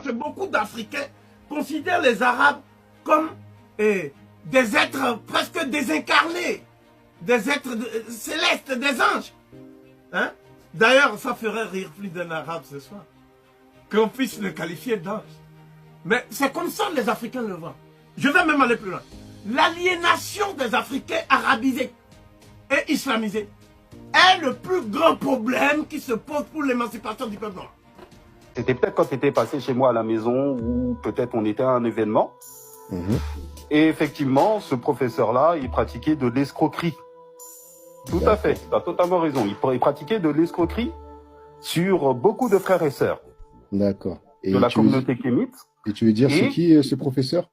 que beaucoup d'Africains considèrent les Arabes comme des êtres presque désincarnés, des êtres célestes, des anges. Hein? D'ailleurs, ça ferait rire plus d'un Arabe ce soir, qu'on puisse le qualifier d'ange. Mais c'est comme ça que les Africains le voient. Je vais même aller plus loin. L'aliénation des Africains arabisés et islamisés est le plus grand problème qui se pose pour l'émancipation du peuple noir. C'était peut-être quand tu étais passé chez moi à la maison ou peut-être on était à un événement. Et effectivement, ce professeur-là, il pratiquait de l'escroquerie. Tout à fait, tu as totalement raison. Il pratiquait de l'escroquerie sur beaucoup de frères et sœurs. D'accord. De la communauté kémite. Et tu veux dire, c'est qui ce professeur?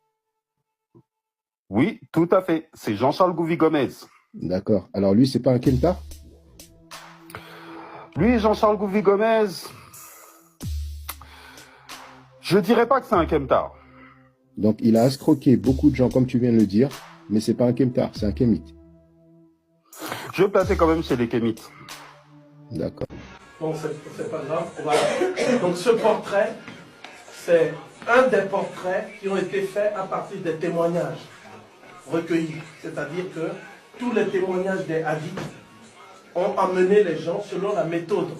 Oui, tout à fait. C'est Jean-Charles Gouvi-Gomez. D'accord. Alors lui, c'est pas un Kemtar? Lui, Jean-Charles Gouvi-Gomez, je dirais pas que c'est un Kemtar. Donc il a escroqué beaucoup de gens, comme tu viens de le dire, mais c'est pas un Kemtar, c'est un Kémite. Je vais placer quand même chez les Kémites. D'accord. Bon, c'est pas grave. Donc ce portrait, c'est un des portraits qui ont été faits à partir des témoignages recueillis. C'est-à-dire que tous les témoignages des hadiths ont amené les gens, selon la méthode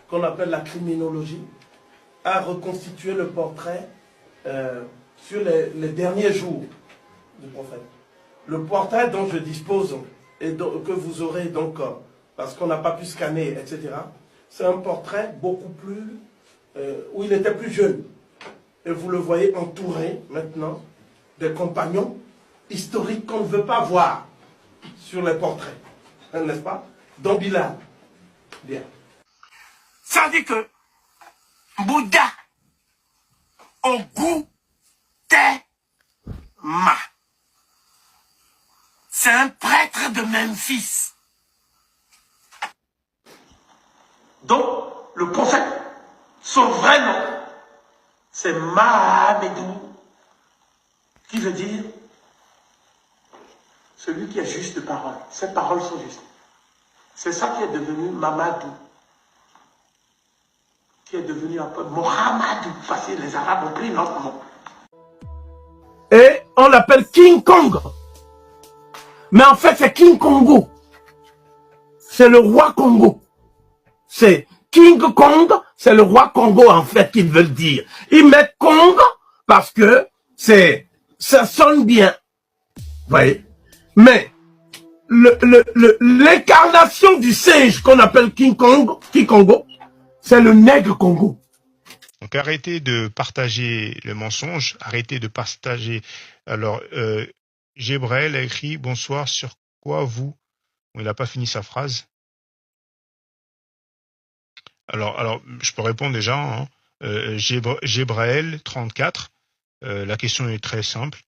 qu'on appelle la criminologie, à reconstituer le portrait sur les derniers jours du prophète. Le portrait dont je dispose et que vous aurez donc, parce qu'on n'a pas pu scanner, etc., c'est un portrait beaucoup plus, où il était plus jeune. Et vous le voyez entouré maintenant des compagnons historiques qu'on ne veut pas voir sur les portraits. N'est-ce pas? Donc Bilal. Bien. Ça dit que Bouddha, au goût Ma. C'est un prêtre de Memphis. Donc, le prophète, son vrai nom, c'est Mahamedou, qui veut dire celui qui a juste de parole. Ses paroles sont justes. C'est ça qui est devenu Mamadou, qui est devenu un peu Mohamedou, parce que les Arabes ont pris notre nom. Et on l'appelle King Kong. Mais en fait, c'est King Congo. C'est le roi Congo. C'est King Kong, c'est le roi Congo en fait qu'ils veulent dire. Ils mettent Kong parce que ça sonne bien. Vous voyez? Mais l'incarnation du singe qu'on appelle King Congo, c'est le nègre Congo. Donc arrêtez de partager le mensonge, arrêtez de partager. Alors, Gébrel a écrit « Bonsoir, sur quoi vous ?» Bon, il n'a pas fini sa phrase. Alors, je peux répondre déjà. Hein. Gébrel, 34. La question est très simple.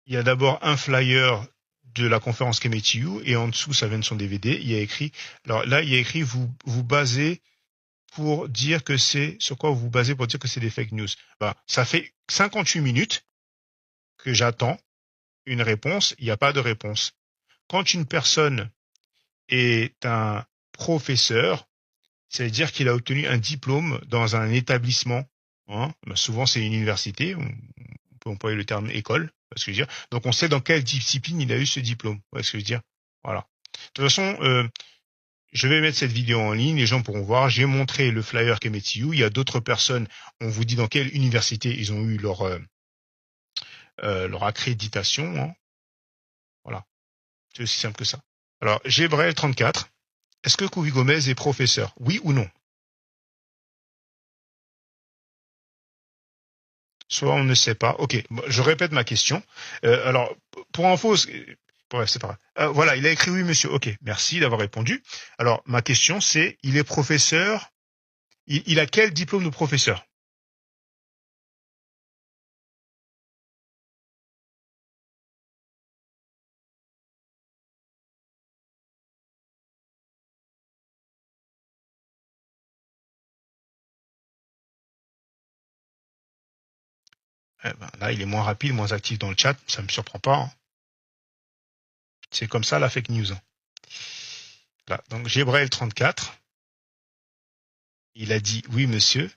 Il y a d'abord un flyer de la conférence Kemetiu et en dessous, ça vient de son DVD. Il y a écrit. Alors là, il y a écrit vous basez pour dire que c'est sur quoi vous vous basez pour dire que c'est des fake news. Ben, ça fait 58 minutes que j'attends une réponse. Il n'y a pas de réponse. Quand une personne est un professeur, c'est-à-dire qu'il a obtenu un diplôme dans un établissement. Hein, ben souvent, c'est une université. On peut employer le terme école. Ce que je veux dire. Donc, on sait dans quelle discipline il a eu ce diplôme. Vous voyez ce que je veux dire. Voilà. De toute façon, je vais mettre cette vidéo en ligne. Les gens pourront voir. J'ai montré le flyer Kemetiu. Il y a d'autres personnes. On vous dit dans quelle université ils ont eu leur accréditation. Hein. Voilà. C'est aussi simple que ça. Alors, Gébrel 34. Est-ce que Gouvi-Gomez est professeur? Oui ou non? Soit on ne sait pas. Ok, je répète ma question. Alors, pour info, bref, c'est pas grave. Voilà, il a écrit oui, monsieur. Ok, merci d'avoir répondu. Alors, ma question, c'est, il est professeur. Il a quel diplôme de professeur? Eh ben, là, il est moins rapide, moins actif dans le chat. Ça me surprend pas. Hein. C'est comme ça la fake news. Hein. Là, donc Gébrel 34. Il a dit oui, monsieur.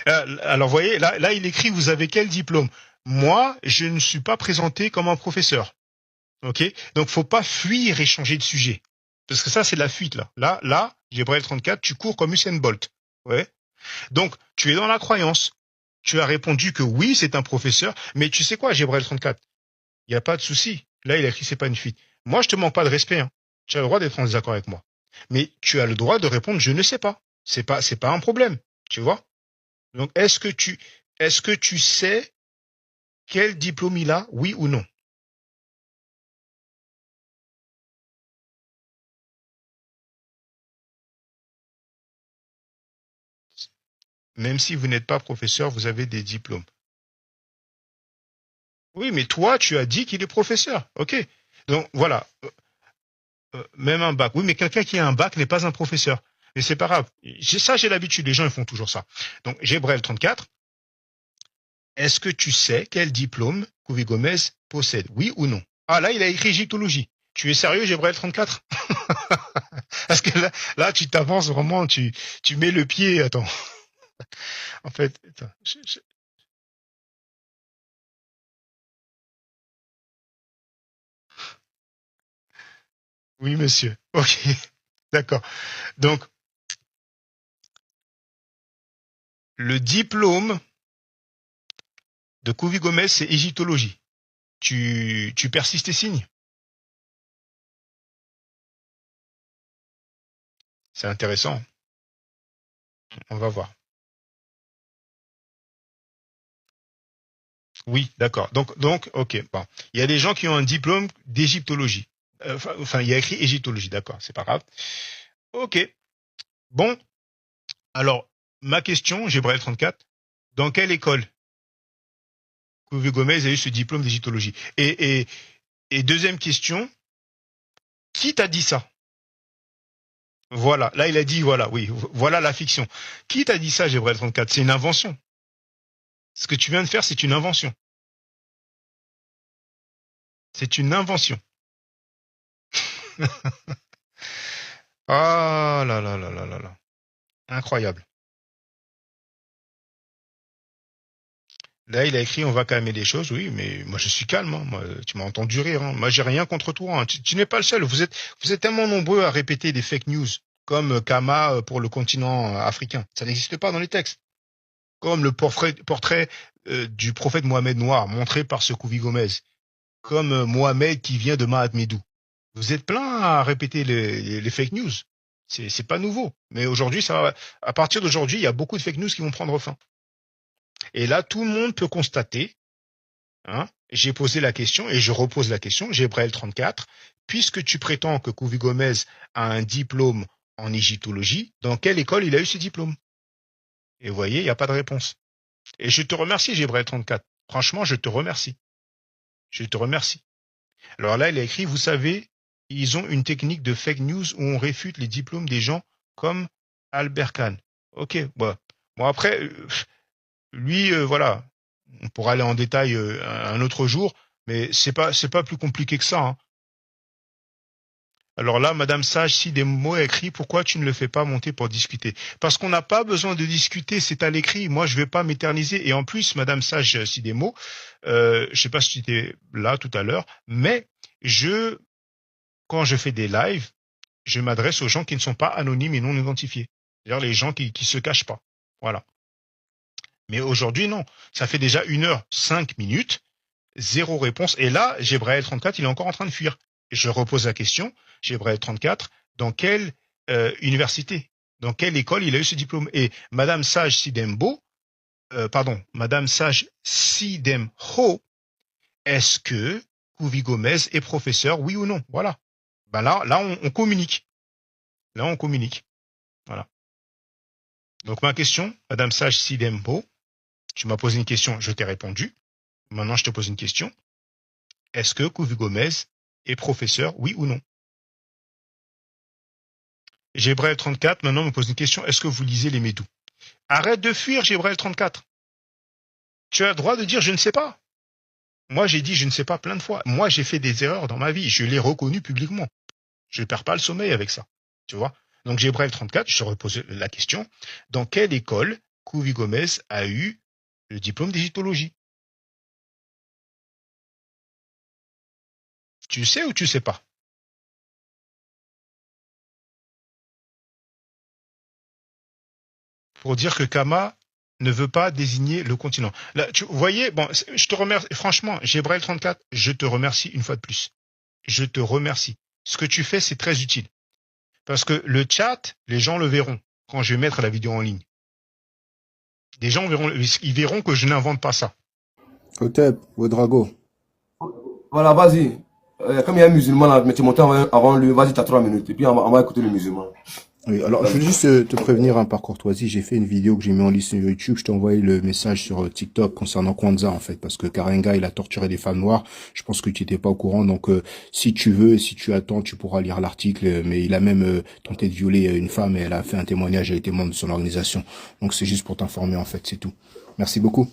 Alors, vous voyez, là, il écrit, vous avez quel diplôme? Moi, je ne suis pas présenté comme un professeur. OK? Donc, faut pas fuir et changer de sujet. Parce que ça, c'est de la fuite, là. Là, Gébrel 34, tu cours comme Usain Bolt. Ouais. Donc, tu es dans la croyance. Tu as répondu que oui, c'est un professeur. Mais tu sais quoi, Gébrel 34? Il n'y a pas de souci. Là, il a écrit, c'est pas une fuite. Moi, je te manque pas de respect, hein. Tu as le droit d'être en désaccord avec moi. Mais tu as le droit de répondre, je ne sais pas. C'est pas un problème. Tu vois? Donc, est-ce que tu sais quel diplôme il a, oui ou non? Même si vous n'êtes pas professeur, vous avez des diplômes. Oui, mais toi, tu as dit qu'il est professeur. OK. Donc, voilà. Même un bac. Oui, mais quelqu'un qui a un bac n'est pas un professeur. Mais c'est pas grave. J'ai l'habitude. Les gens, ils font toujours ça. Donc, Gébrel 34. Est-ce que tu sais quel diplôme Couvé Gomez possède? Oui ou non? Ah, là, il a écrit égyptologie. Tu es sérieux, Gébrel 34? Parce que là, tu t'avances vraiment, tu mets le pied. Attends. En fait, attends, oui, monsieur. OK. D'accord. Donc, le diplôme de Couvé Gomez, c'est égyptologie. Tu persistes et signes. C'est intéressant. On va voir. Oui, d'accord. Donc, ok. Bon, il y a des gens qui ont un diplôme d'égyptologie. Enfin, il y a écrit égyptologie, d'accord. C'est pas grave. Ok. Bon. Alors, ma question, Gébrel 34. Dans quelle école Couvé Gomez a eu ce diplôme d'égyptologie? Et deuxième question, qui t'a dit ça? Voilà. Là, il a dit, voilà, oui, voilà la fiction. Qui t'a dit ça, Gébrel 34? C'est une invention. Ce que tu viens de faire, c'est une invention. C'est une invention. Ah là là là là là là. Incroyable. Là, il a écrit, on va calmer les choses. Oui, mais moi, je suis calme, hein. Moi, tu m'as entendu rire, hein. Moi, j'ai rien contre toi, hein. Tu n'es pas le seul. Vous êtes tellement nombreux à répéter des fake news, comme Kama pour le continent africain. Ça n'existe pas dans les textes. Comme le portrait du prophète Mohamed noir, montré par ce Couvi Gomez. Comme Mohamed qui vient de Mahatmedou. Vous êtes plein à répéter les fake news. C'est pas nouveau. Mais aujourd'hui, à partir d'aujourd'hui, il y a beaucoup de fake news qui vont prendre fin. Et là, tout le monde peut constater, hein, j'ai posé la question et je repose la question, Gébrel 34, puisque tu prétends que Couvi Gomez a un diplôme en égyptologie, dans quelle école il a eu ce diplôme? Et vous voyez, il n'y a pas de réponse. Et je te remercie, Gébrel 34. Franchement, je te remercie. Je te remercie. Alors là, il a écrit, vous savez, ils ont une technique de fake news où on réfute les diplômes des gens comme Albert Kahn. Ok, bon après, lui, voilà, on pourra aller en détail un autre jour, mais c'est pas plus compliqué que ça, hein. Alors là, Madame Sage, si des mots écrits, pourquoi tu ne le fais pas monter pour discuter? Parce qu'on n'a pas besoin de discuter, c'est à l'écrit. Moi, je vais pas m'éterniser. Et en plus, Madame Sage, si des mots, je sais pas si tu étais là tout à l'heure, mais quand je fais des lives, je m'adresse aux gens qui ne sont pas anonymes et non identifiés. C'est-à-dire les gens qui se cachent pas. Voilà. Mais aujourd'hui, non. Ça fait déjà 1h05, zéro réponse. Et là, Gébrel 34, il est encore en train de fuir. Je repose la question, Gébrel 34, dans quelle université, dans quelle école il a eu ce diplôme? Et Madame Sage Sidembo, Madame Sage Sidemho, est-ce que Couvi Gomez est professeur, oui ou non? Voilà. Ben là, on communique. Là, on communique. Voilà. Donc ma question, Madame Sage Sidembo, tu m'as posé une question, je t'ai répondu. Maintenant, je te pose une question. Est-ce que Couvi Gomez est professeur, oui ou non? Gébrel 34, maintenant, me pose une question. Est-ce que vous lisez les Médous? Arrête de fuir, Gébrel 34. Tu as le droit de dire je ne sais pas. Moi, j'ai dit je ne sais pas plein de fois. Moi, j'ai fait des erreurs dans ma vie. Je l'ai reconnu publiquement. Je ne perds pas le sommeil avec ça. Tu vois? Donc, Gébrel 34, je repose la question. Dans quelle école Couvi Gomez a eu le diplôme d'égyptologie. Tu sais ou tu sais pas? Pour dire que Kama ne veut pas désigner le continent. Là, vous voyez, bon, je te remercie, franchement, Gébrail 34, je te remercie une fois de plus. Je te remercie. Ce que tu fais, c'est très utile. Parce que le chat, les gens le verront quand je vais mettre la vidéo en ligne. Les gens verront, ils verront que je n'invente pas ça. Hotep, Ouedraogo. Voilà, vas-y. Comme il y a un musulman là, mais tu montes avant lui, vas-y, t'as 3 minutes. Et puis on va écouter le musulman. Oui, alors je veux juste te prévenir par courtoisie, j'ai fait une vidéo que j'ai mis en ligne sur YouTube, je t'ai envoyé le message sur TikTok concernant Kwanzaa en fait, parce que Karenga il a torturé des femmes noires, je pense que tu n'étais pas au courant, donc si tu veux, si tu attends, tu pourras lire l'article, mais il a même tenté de violer une femme et elle a fait un témoignage, elle était membre de son organisation, donc c'est juste pour t'informer en fait, c'est tout. Merci beaucoup.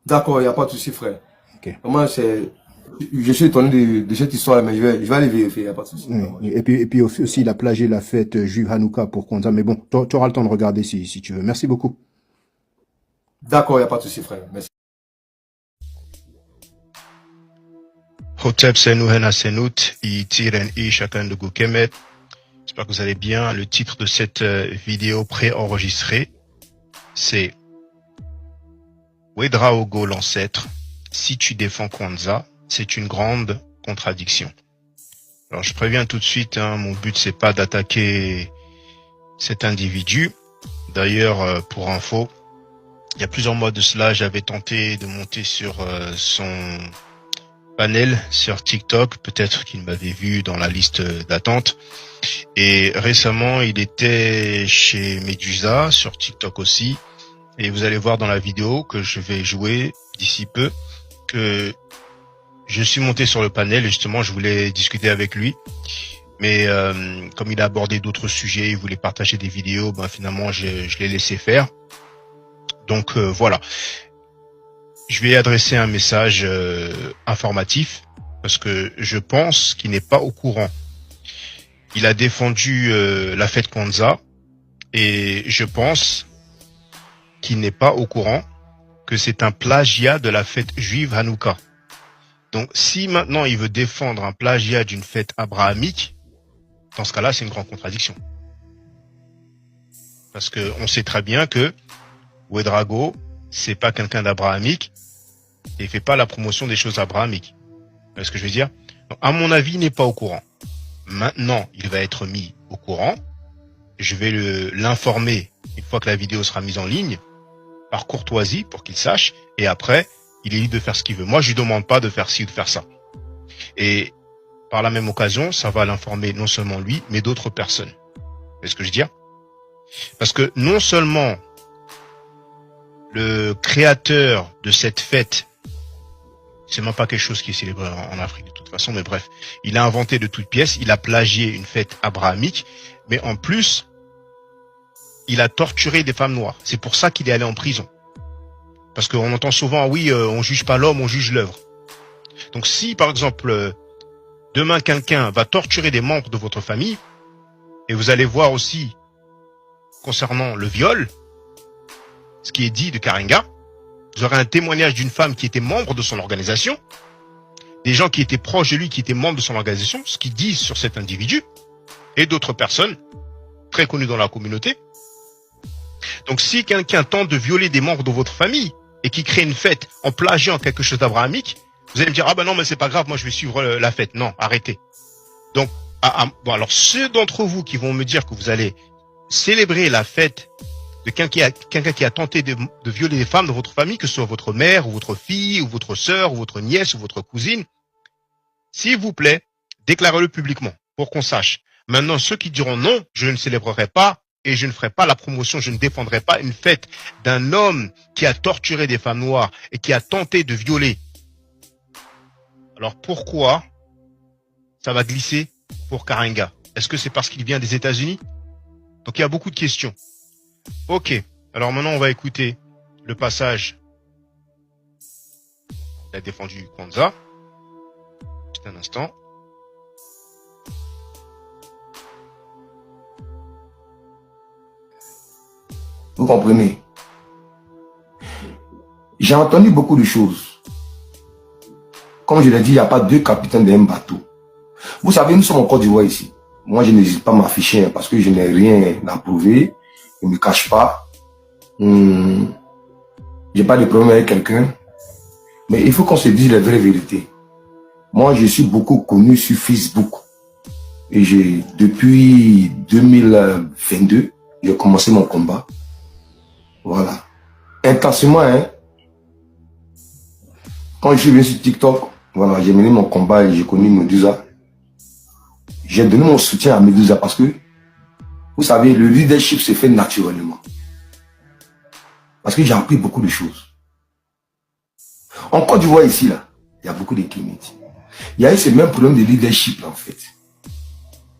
D'accord, il n'y a pas de souci, frère. Ok. Moi, je suis étonné de cette histoire, mais je vais aller vérifier, il n'y a pas de souci. Oui. Et puis aussi, il a plagié la fête juive Hanouka pour Kwanzaa. Mais bon, tu auras le temps de regarder si tu veux. Merci beaucoup. D'accord, il n'y a pas de souci, frère. Merci. Hotep Senouhen Senout, Itiren chacun de Goukemet. J'espère que vous allez bien. Le titre de cette vidéo préenregistrée, c'est Ouedraogo l'ancêtre. Si tu défends Kwanzaa, c'est une grande contradiction. Alors je préviens tout de suite, hein, mon but c'est pas d'attaquer cet individu. D'ailleurs, pour info, il y a plusieurs mois de cela, j'avais tenté de monter sur son panel sur TikTok. Peut-être qu'il m'avait vu dans la liste d'attente. Et récemment, il était chez Medusa sur TikTok aussi. Et vous allez voir dans la vidéo que je vais jouer d'ici peu que je suis monté sur le panel et justement je voulais discuter avec lui. Mais comme il a abordé d'autres sujets, il voulait partager des vidéos, ben finalement je l'ai laissé faire. Donc voilà. Je vais adresser un message informatif parce que je pense qu'il n'est pas au courant. Il a défendu la fête Kwanzaa et je pense qu'il n'est pas au courant que c'est un plagiat de la fête juive Hanouka. Donc si maintenant il veut défendre un plagiat d'une fête abrahamique, dans ce cas-là c'est une grande contradiction. Parce que on sait très bien que Ouedraogo, c'est pas quelqu'un d'abrahamique et il fait pas la promotion des choses abrahamiques. Vous voyez ce que je veux dire? Donc, à mon avis, il n'est pas au courant. Maintenant, il va être mis au courant. Je vais l'informer une fois que la vidéo sera mise en ligne, par courtoisie, pour qu'il sache. Et après, il est libre de faire ce qu'il veut. Moi, je lui demande pas de faire ci ou de faire ça. Et par la même occasion, ça va l'informer non seulement lui, mais d'autres personnes. Vous voyez ce que je veux dire? Parce que non seulement le créateur de cette fête, c'est même pas quelque chose qui est célébré en Afrique de toute façon, mais bref, il a inventé de toutes pièces, il a plagié une fête abrahamique, mais en plus, il a torturé des femmes noires. C'est pour ça qu'il est allé en prison. Parce qu'on entend souvent, oui, on juge pas l'homme, on juge l'œuvre. Donc si, par exemple, demain quelqu'un va torturer des membres de votre famille, et vous allez voir aussi, concernant le viol, ce qui est dit de Karenga, vous aurez un témoignage d'une femme qui était membre de son organisation, des gens qui étaient proches de lui, qui étaient membres de son organisation, ce qu'ils disent sur cet individu, et d'autres personnes très connues dans la communauté. Donc si quelqu'un tente de violer des membres de votre famille, et qui crée une fête en plagiant quelque chose d'abrahamique, vous allez me dire, ah ben non, mais c'est pas grave, moi je vais suivre la fête. Non, arrêtez. Donc, bon, alors ceux d'entre vous qui vont me dire que vous allez célébrer la fête de quelqu'un qui a tenté de violer des femmes de votre famille, que ce soit votre mère, ou votre fille, ou votre sœur, ou votre nièce, ou votre cousine, s'il vous plaît, déclarez-le publiquement, pour qu'on sache. Maintenant, ceux qui diront non, je ne célébrerai pas, et je ne ferai pas la promotion, je ne défendrai pas une fête d'un homme qui a torturé des femmes noires, et qui a tenté de violer. Alors pourquoi ça va glisser pour Karenga? Est-ce que c'est parce qu'il vient des États-Unis? Donc il y a beaucoup de questions. Ok, alors maintenant on va écouter le passage. Il a défendu Kwanzaa. Juste un instant. Vous comprenez? J'ai entendu beaucoup de choses. Comme je l'ai dit, il n'y a pas deux capitaines d'un bateau. Vous savez, nous sommes en Côte d'Ivoire ici. Moi, je n'hésite pas à m'afficher parce que je n'ai rien à prouver. Je ne me cache pas. Je n'ai pas de problème avec quelqu'un. Mais il faut qu'on se dise la vraie vérité. Moi, je suis beaucoup connu sur Facebook. Et depuis 2022, j'ai commencé mon combat. Voilà. Intensément, hein. Quand je suis venu sur TikTok, voilà, j'ai mené mon combat et j'ai connu Medusa. J'ai donné mon soutien à Medusa parce que, vous savez, le leadership se fait naturellement. Parce que j'ai appris beaucoup de choses. En Côte d'Ivoire ici, là, il y a beaucoup d'équilites. Il y a eu ce même problème de leadership, là, en fait.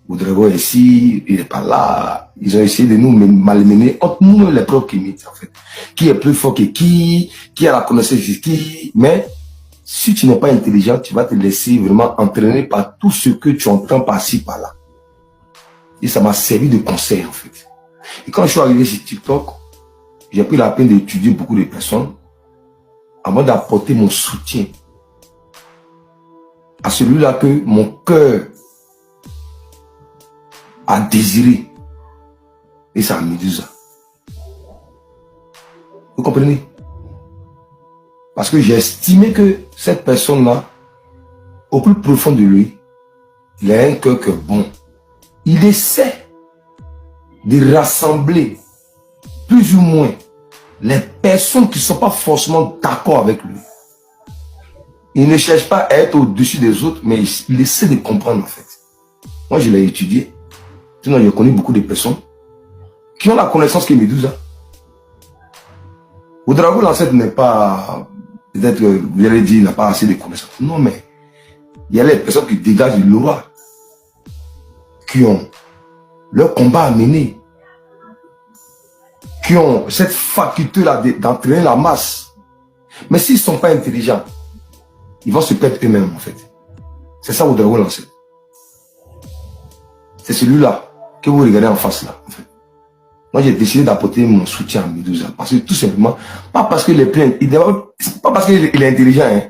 Oudrago ici, il n'est pas là. Ils ont essayé de nous malmener entre nous les propres Kémites, en fait. Qui est plus fort que qui a la connaissance de qui. Mais si tu n'es pas intelligent, tu vas te laisser vraiment entraîner par tout ce que tu entends par-ci, par-là. Et ça m'a servi de conseil, en fait. Et quand je suis arrivé sur TikTok, j'ai pris la peine d'étudier beaucoup de personnes avant d'apporter mon soutien à celui-là que mon cœur a désiré. Et ça a Medusa. Vous comprenez? Parce que j'ai estimé que cette personne-là, au plus profond de lui, il a un cœur que bon. Il essaie de rassembler plus ou moins les personnes qui ne sont pas forcément d'accord avec lui. Il ne cherche pas à être au-dessus des autres, mais il essaie de comprendre en fait. Moi, je l'ai étudié. Sinon, j'ai connu beaucoup de personnes qui ont la connaissance que Medusa. Oudrago, l'ancêtre n'est pas... Peut-être que vous allez dire, il n'a pas assez de connaissances. Non, mais il y a les personnes qui dégagent de l'aura, qui ont leur combat à mener, qui ont cette faculté-là d'entraîner la masse. Mais s'ils ne sont pas intelligents, ils vont se perdre eux-mêmes, en fait. C'est ça, Oudrago, l'ancêtre. C'est celui-là que vous regardez en face, là, en fait. Moi, j'ai décidé d'apporter mon soutien à Medusa. Parce que tout simplement, pas parce qu'il est plein, pas parce qu'il est intelligent. Hein.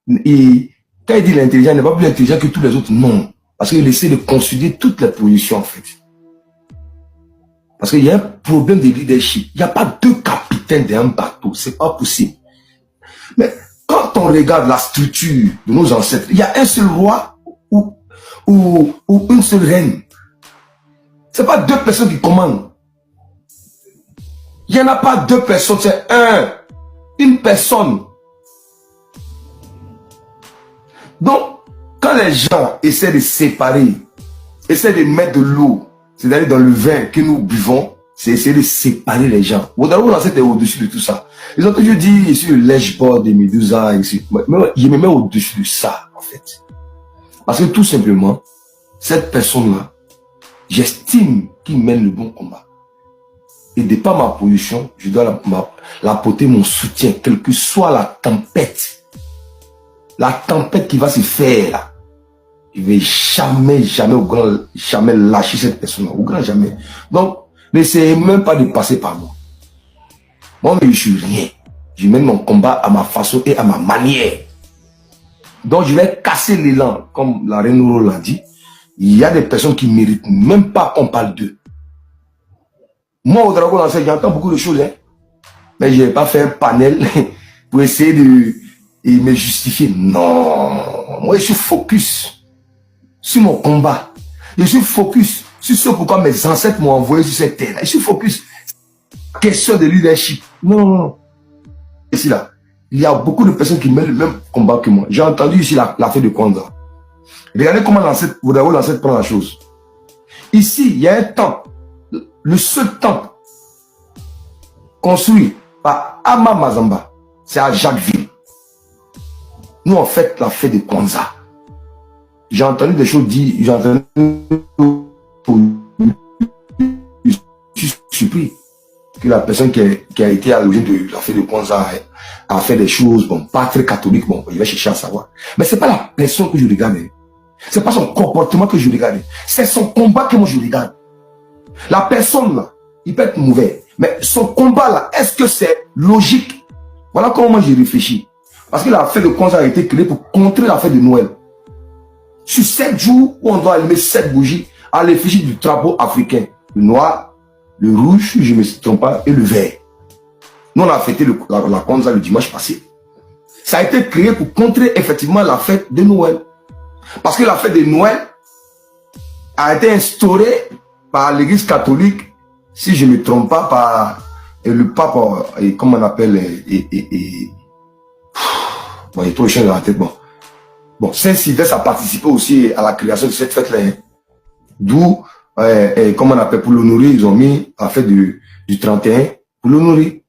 Quand il dit qu'il est intelligent, il n'est pas plus intelligent que tous les autres. Non. Parce qu'il essaie de considérer toutes les positions, en fait. Parce qu'il y a un problème de leadership. Il n'y a pas deux capitaines d'un bateau. C'est pas possible. Mais quand on regarde la structure de nos ancêtres, il y a un seul roi ou une seule reine. Ce n'est pas deux personnes qui commandent. Il n'y en a pas deux personnes, c'est une personne. Donc, quand les gens essaient de séparer, essaient de mettre de l'eau, c'est-à-dire dans le vin que nous buvons, c'est essayer de séparer les gens. Vous avez l'ancêtre est au-dessus de tout ça. Ils ont toujours dit, ici, le lèche-bord de Medusa, ici. Mais je me mets au-dessus de ça, en fait. Parce que tout simplement, cette personne-là, j'estime qu'il mène le bon combat. Et de par ma position, je dois l'apporter mon soutien, quelle que soit la tempête. La tempête qui va se faire là. Je ne vais jamais lâcher cette personne-là. Au grand jamais. Donc, n'essayez même pas de passer par moi. Moi, mais je suis rien. Je mène mon combat à ma façon et à ma manière. Donc, je vais casser l'élan, comme la reine Nouro l'a dit. Il y a des personnes qui ne méritent même pas qu'on parle d'eux. Moi, au Dragon, j'entends beaucoup de choses, hein. Mais je n'ai pas fait un panel pour essayer de me justifier. Non. Moi, je suis focus sur mon combat. Je suis focus sur ce pourquoi mes ancêtres m'ont envoyé sur cette terre. Je suis focus. Question de leadership. Non. Ici, là, il y a beaucoup de personnes qui mènent le même combat que moi. J'ai entendu ici l'affaire de Kwanza. Regardez comment l'ancêtre prend la chose. Ici, il y a un temple. Le seul temple construit par Ama Mazamba, c'est à Jacquesville. Nous, on fait la fête de Kwanza. J'ai entendu des choses dites, j'ai entendu... Je suis surpris que la personne qui a été à l'origine de la fête de Kwanza a fait des choses, bon, pas très catholiques, bon, il va chercher à savoir. Mais c'est pas la personne que je regarde. C'est pas son comportement que je regarde. C'est son combat que moi je regarde. La personne là, il peut être mauvais. Mais son combat là, est-ce que c'est logique? Voilà comment moi j'ai réfléchi. Parce que la fête de Kwanzaa a été créée pour contrer la fête de Noël. Sur 7 jours où on doit allumer 7 bougies à l'effigie du drapeau africain. Le noir, le rouge, si je ne me trompe pas, et le vert. Nous on a fêté la Kwanzaa le dimanche passé. Ça a été créé pour contrer effectivement la fête de Noël. Parce que la fête de Noël a été instaurée par l'église catholique, si je ne me trompe pas, par le pape, comment on appelle, bon, il y a trop de choses dans la tête, bon, Saint-Sylvestre a participé aussi à la création de cette fête-là. D'où, comment on appelle, pour l'honorer, ils ont mis la fête du 31 pour l'honorer.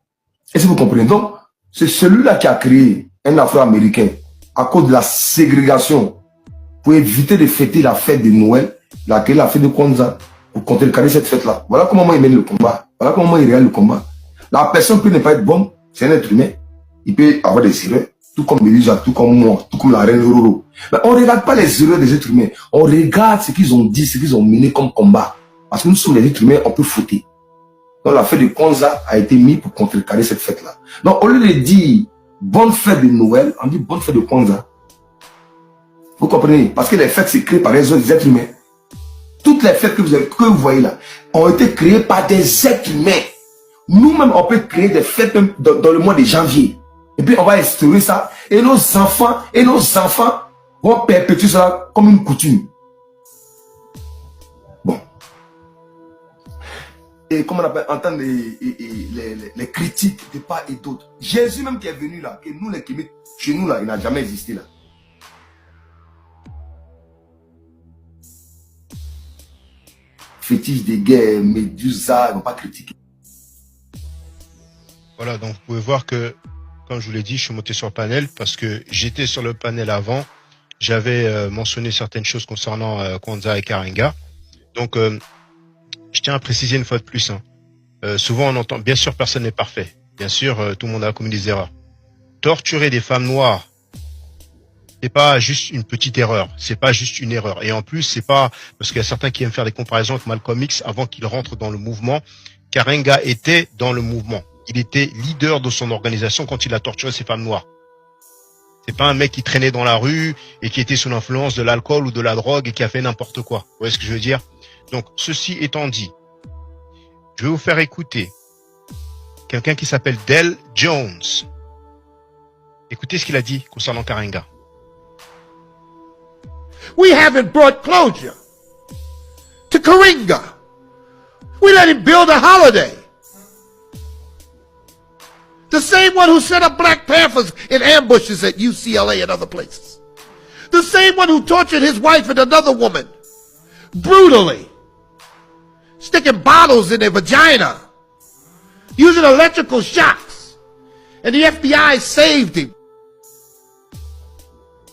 Est-ce que vous comprenez? Donc, c'est celui-là qui a créé un Afro-Américain à cause de la ségrégation pour éviter de fêter la fête de Noël. Il a créé la fête de Kwanzaa pour contrecarrer cette fête-là. Voilà comment moi il mène le combat. Voilà comment moi il réalise le combat. La personne peut ne pas être bonne, c'est un être humain. Il peut avoir des erreurs, tout comme Elisa, tout comme moi, tout comme la reine Roro. Mais on ne regarde pas les erreurs des êtres humains. On regarde ce qu'ils ont dit, ce qu'ils ont mené comme combat. Parce que nous sommes les êtres humains, on peut fauter. Donc la fête de Kwanzaa a été mise pour contrecarrer cette fête-là. Donc au lieu de dire bonne fête de Noël, on dit bonne fête de Kwanzaa. Vous comprenez? Parce que les fêtes, c'est créé par les autres êtres humains. Toutes les fêtes que vous voyez là ont été créées par des êtres humains. Nous-mêmes, on peut créer des fêtes dans le mois de janvier. Et puis, on va instaurer ça. Et nos enfants vont perpétuer ça comme une coutume. Bon. Et comme on appelle, entendre les critiques de part et d'autre. Jésus même qui est venu là, que nous les Kémites, chez nous là, il n'a jamais existé là. Fétiche des guerres, Médusa, ils n'ont pas critiqué. Voilà, donc vous pouvez voir que, comme je vous l'ai dit, je suis monté sur le panel parce que j'étais sur le panel avant. J'avais mentionné certaines choses concernant Kwanzaa et Karenga. Donc, je tiens à préciser une fois de plus. Souvent, on entend, bien sûr, personne n'est parfait. Bien sûr, tout le monde a commis des erreurs. Torturer des femmes noires, c'est pas juste une petite erreur, c'est pas juste une erreur. Et en plus, c'est pas parce qu'il y a certains qui aiment faire des comparaisons avec Malcolm X avant qu'il rentre dans le mouvement. Karenga était dans le mouvement. Il était leader de son organisation quand il a torturé ces femmes noires. C'est pas un mec qui traînait dans la rue et qui était sous l'influence de l'alcool ou de la drogue et qui a fait n'importe quoi. Vous voyez ce que je veux dire? Donc, ceci étant dit, je vais vous faire écouter quelqu'un qui s'appelle Del Jones. Écoutez ce qu'il a dit concernant Karenga. We haven't brought closure to Karenga. We let him build a holiday. The same one who set up Black Panthers in ambushes at UCLA and other places. The same one who tortured his wife and another woman brutally, sticking bottles in their vagina, using electrical shocks, and the FBI saved him.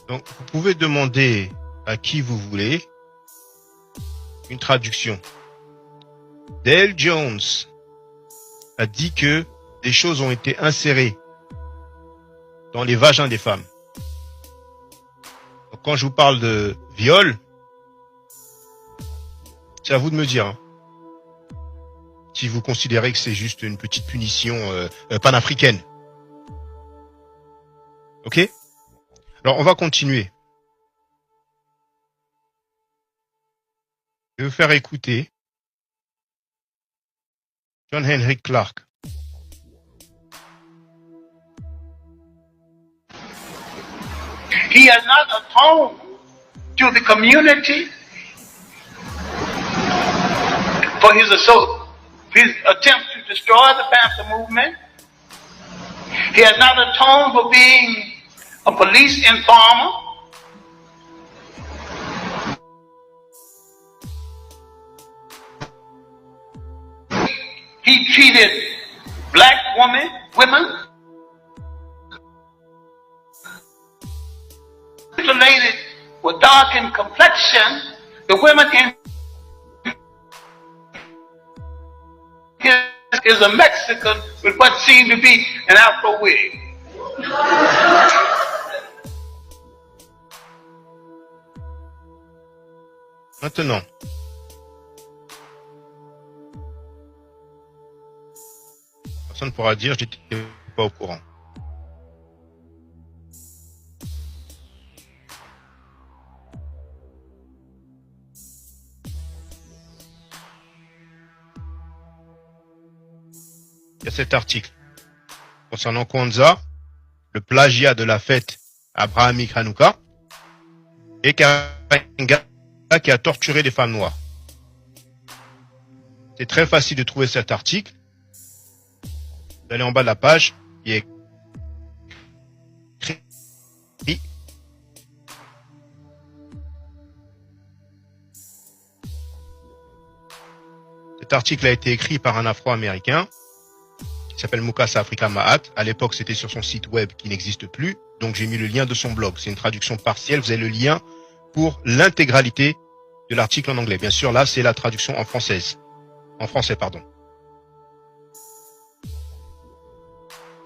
Donc, vous pouvez demander à qui vous voulez une traduction. Dale Jones a dit que des choses ont été insérées dans les vagins des femmes. Donc, quand je vous parle de viol, c'est à vous de me dire si vous considérez que c'est juste une petite punition panafricaine. Ok? Alors, on va continuer. Je vais vous faire écouter John Henrik Clarke. He has not atoned to the community for his attempt to destroy the Panther movement. He has not atoned for being a police informer. He treated black women, ladies with darkened complexion, the women in is a Mexican with what seemed to be an Afro wig. Maintenant, Personne ne pourra dire j'étais pas au courant. Il y a cet article concernant Kwanzaa, le plagiat de la fête abrahamique Hanouka, et Karenga qui a torturé des femmes noires. C'est très facile de trouver cet article. Vous allez en bas de la page, il est écrit. Cet article a été écrit par un Afro-Américain qui s'appelle Mukasa Afrika Mahat. À l'époque, c'était sur son site web qui n'existe plus. Donc, j'ai mis le lien de son blog. C'est une traduction partielle. Vous avez le lien pour l'intégralité de l'article en anglais. Bien sûr, là, c'est la traduction en française. En français, pardon.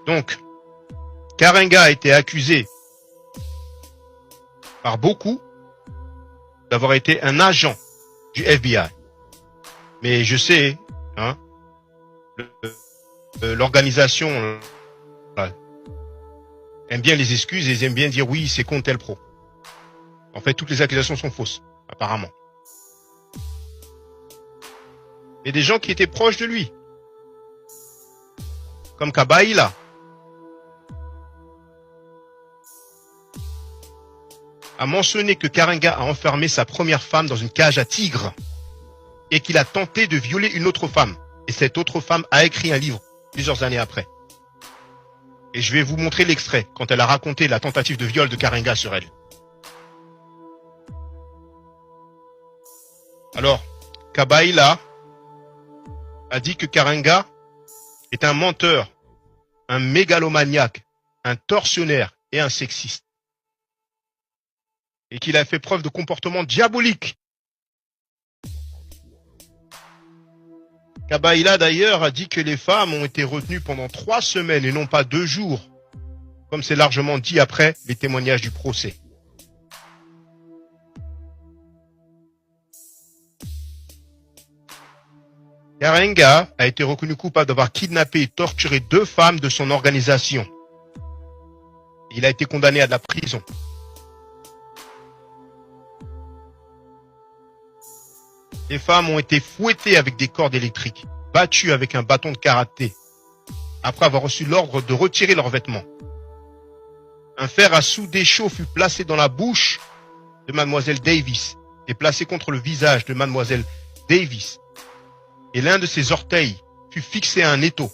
Donc, Karenga a été accusé par beaucoup d'avoir été un agent du FBI. Mais je sais, hein, l'organisation aime bien les excuses et ils aiment bien dire oui, c'est contre tel pro. En fait, toutes les accusations sont fausses, apparemment. Et des gens qui étaient proches de lui, comme Kabaïla, a mentionné que Karenga a enfermé sa première femme dans une cage à tigres et qu'il a tenté de violer une autre femme. Et cette autre femme a écrit un livre plusieurs années après. Et je vais vous montrer l'extrait quand elle a raconté la tentative de viol de Karenga sur elle. Alors, Kabaïla a dit que Karenga est un menteur, un mégalomaniaque, un tortionnaire et un sexiste. Et qu'il a fait preuve de comportement diabolique. Kabaïla d'ailleurs a dit que les femmes ont été retenues pendant 3 semaines et non pas 2 jours, comme c'est largement dit après les témoignages du procès. Karenga a été reconnu coupable d'avoir kidnappé et torturé 2 femmes de son organisation. Il a été condamné à de la prison. Les femmes ont été fouettées avec des cordes électriques, battues avec un bâton de karaté, après avoir reçu l'ordre de retirer leurs vêtements. Un fer à souder chaud fut placé dans la bouche de mademoiselle Davis et placé contre le visage de mademoiselle Davis. Et l'un de ses orteils fut fixé à un étau.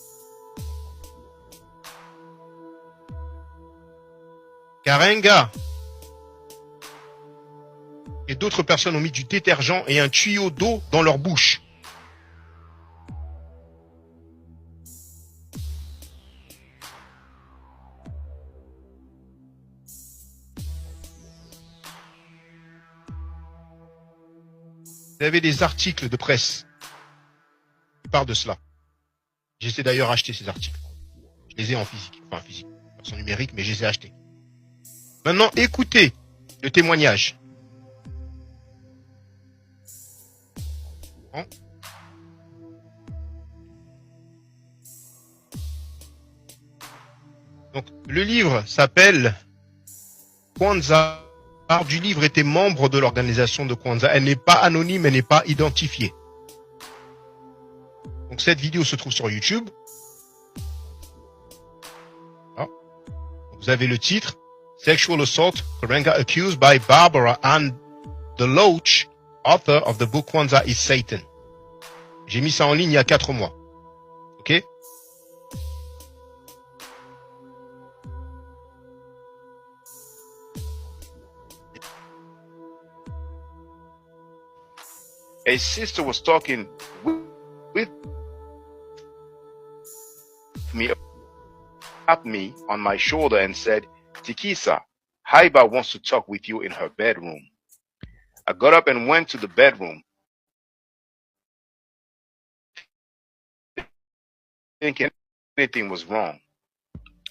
Karenga et d'autres personnes ont mis du détergent et un tuyau d'eau dans leur bouche. Vous avez des articles de presse qui parlent de cela. J'essaie d'ailleurs d'acheter ces articles. Je les ai en physique, enfin en physique, en numérique, mais je les ai achetés. Maintenant, écoutez le témoignage. Donc, le livre s'appelle Kwanzaa. L'auteur du livre était membre de l'organisation de Kwanzaa. Elle n'est pas anonyme, elle n'est pas identifiée. Donc, cette vidéo se trouve sur YouTube. Ah. Vous avez le titre Sexual Assault, Karenga accused by Barbara Ann DeLoach, author of the book Kwanzaa is Satan. J'ai mis ça en ligne il y a 4 mois. Ok? A sister was talking with me, tapped me on my shoulder and said, Tikisa, Haiba wants to talk with you in her bedroom. I got up and went to the bedroom, thinking anything was wrong.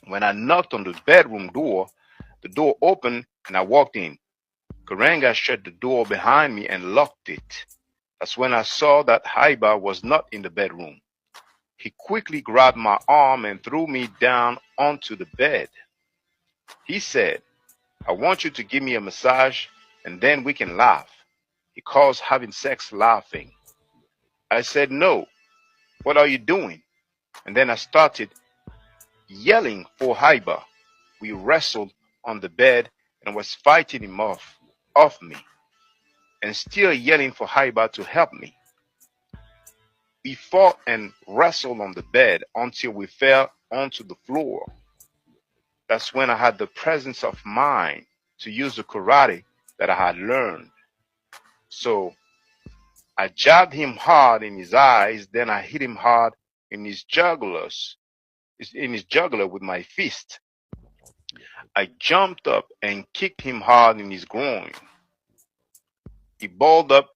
When I knocked on the bedroom door, the door opened and I walked in. Karenga shut the door behind me and locked it. That's when I saw that Haiba was not in the bedroom. He quickly grabbed my arm and threw me down onto the bed. He said, I want you to give me a massage and then we can laugh. He calls having sex laughing. I said, no. What are you doing? And then I started yelling for Haiba. We wrestled on the bed and was fighting him off me and still yelling for Haiba to help me. We fought and wrestled on the bed until we fell onto the floor. That's when I had the presence of mind to use the karate that I had learned. So I jabbed him hard in his eyes, then I hit him hard in his jugular with my fist. I jumped up and kicked him hard in his groin. He balled up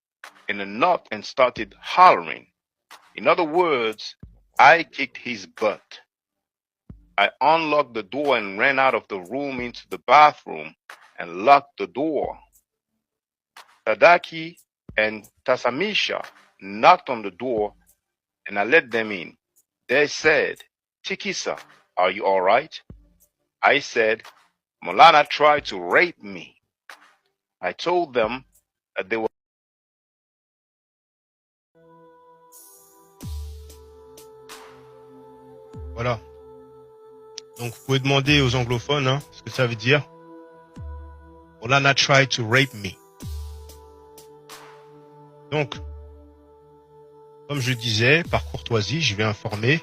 in a knot and started hollering. In other words, I kicked his butt. I unlocked the door and ran out of the room into the bathroom and locked the door. Tadaki and Tasamisha knocked on the door and I let them in. They said, Tikisa, are you all right? I said, Molana tried to rape me. I told them that they were. Voilà. Donc, vous pouvez demander aux anglophones hein, ce que ça veut dire. Molana tried to rape me. Donc, comme je disais, par courtoisie, je vais informer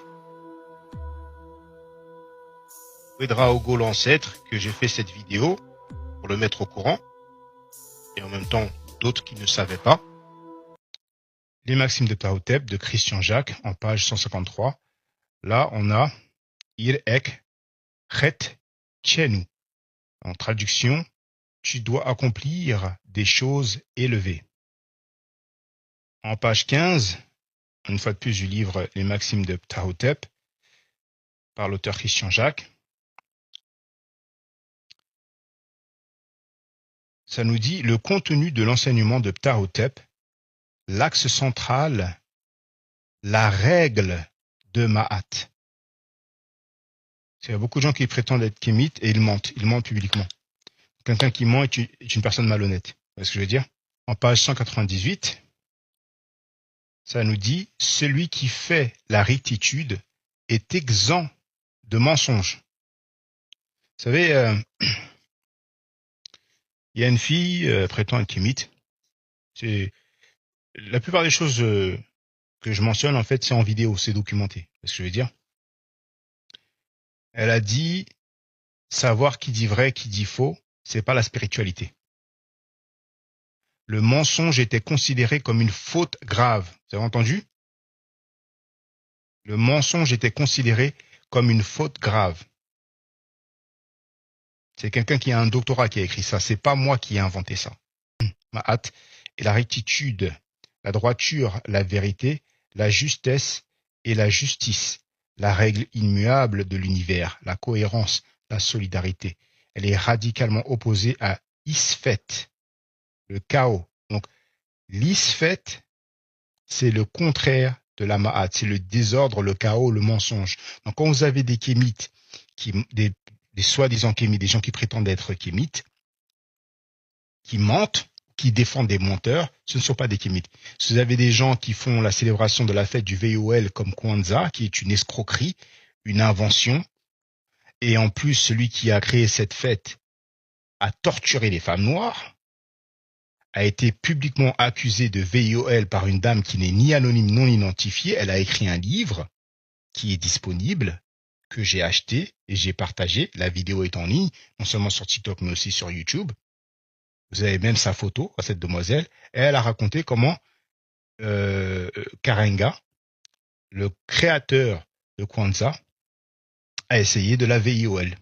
Ouedraogo l'ancêtre que j'ai fait cette vidéo pour le mettre au courant et en même temps d'autres qui ne savaient pas. Les maximes de Ptahhotep de Christian Jacques en page 153. Là, on a Ir ek chet chenu. En traduction, tu dois accomplir des choses élevées. En page 15, une fois de plus du livre Les Maximes de Ptahhotep, par l'auteur Christian Jacques, ça nous dit le contenu de l'enseignement de Ptahhotep, l'axe central, la règle de Ma'at. Il y a beaucoup de gens qui prétendent être kémites et ils mentent publiquement. Quelqu'un qui ment est une personne malhonnête. Vous voyez ce que je veux dire? En page 198, ça nous dit « Celui qui fait la rectitude est exempt de mensonges ». Vous savez, il y a une fille prétend être kémite. La plupart des choses que je mentionne, en fait, c'est en vidéo, c'est documenté. Vous voyez ce que je veux dire? Elle a dit « Savoir qui dit vrai, qui dit faux, c'est pas la spiritualité ». Le mensonge était considéré comme une faute grave. Vous avez entendu? Le mensonge était considéré comme une faute grave. C'est quelqu'un qui a un doctorat qui a écrit ça. C'est pas moi qui ai inventé ça. Ma'at est la rectitude, la droiture, la vérité, la justesse et la justice. La règle immuable de l'univers, la cohérence, la solidarité. Elle est radicalement opposée à Isfet, le chaos. Donc, l'Isfet, c'est le contraire de la Ma'at, c'est le désordre, le chaos, le mensonge. Donc, quand vous avez des kémites, des soi-disant kémites, des gens qui prétendent être kémites, qui mentent, qui défendent des menteurs, ce ne sont pas des kémites. Si vous avez des gens qui font la célébration de la fête du VOL comme Kwanzaa, qui est une escroquerie, une invention, et en plus, celui qui a créé cette fête a torturé les femmes noires, a été publiquement accusé de VIOL par une dame qui n'est ni anonyme, non identifiée. Elle a écrit un livre qui est disponible, que j'ai acheté et j'ai partagé. La vidéo est en ligne, non seulement sur TikTok, mais aussi sur YouTube. Vous avez même sa photo à cette demoiselle. Et elle a raconté comment Karenga, le créateur de Kwanzaa, a essayé de la VIOL.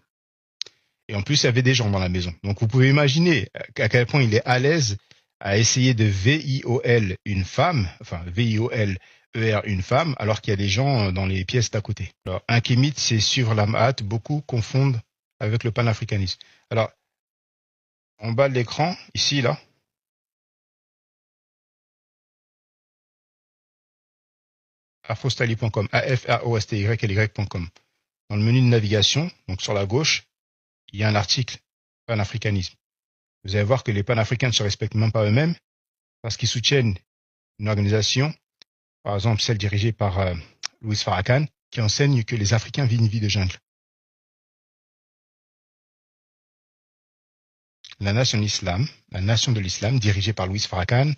Et en plus, il y avait des gens dans la maison. Donc, vous pouvez imaginer à quel point il est à l'aise à essayer de VIOL une femme, enfin VIOL une femme, alors qu'il y a des gens dans les pièces d'à côté. Alors, un kémite, c'est suivre la Ma'at. Beaucoup confondent avec le panafricanisme. Alors, en bas de l'écran, ici, là, afrosty.com, afrosty.com. Dans le menu de navigation, donc sur la gauche, il y a un article panafricanisme. Vous allez voir que les panafricains ne se respectent même pas eux-mêmes parce qu'ils soutiennent une organisation, par exemple celle dirigée par Louis Farrakhan, qui enseigne que les Africains vivent une vie de jungle. La nation de l'islam, dirigée par Louis Farrakhan,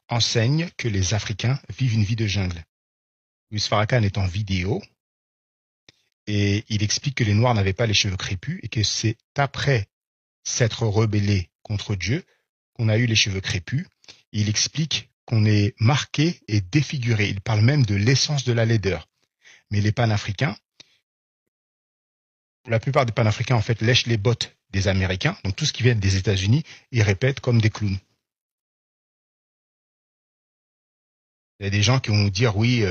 enseigne que les Africains vivent une vie de jungle. Louis Farrakhan est en vidéo et il explique que les Noirs n'avaient pas les cheveux crépus et que c'est après s'être rebellé contre Dieu qu'on a eu les cheveux crépus. Il explique qu'on est marqué et défiguré. Il parle même de l'essence de la laideur. Mais les panafricains, la plupart des panafricains en fait lèchent les bottes des Américains, donc tout ce qui vient des États-Unis, ils répètent comme des clowns. Il y a des gens qui vont dire oui,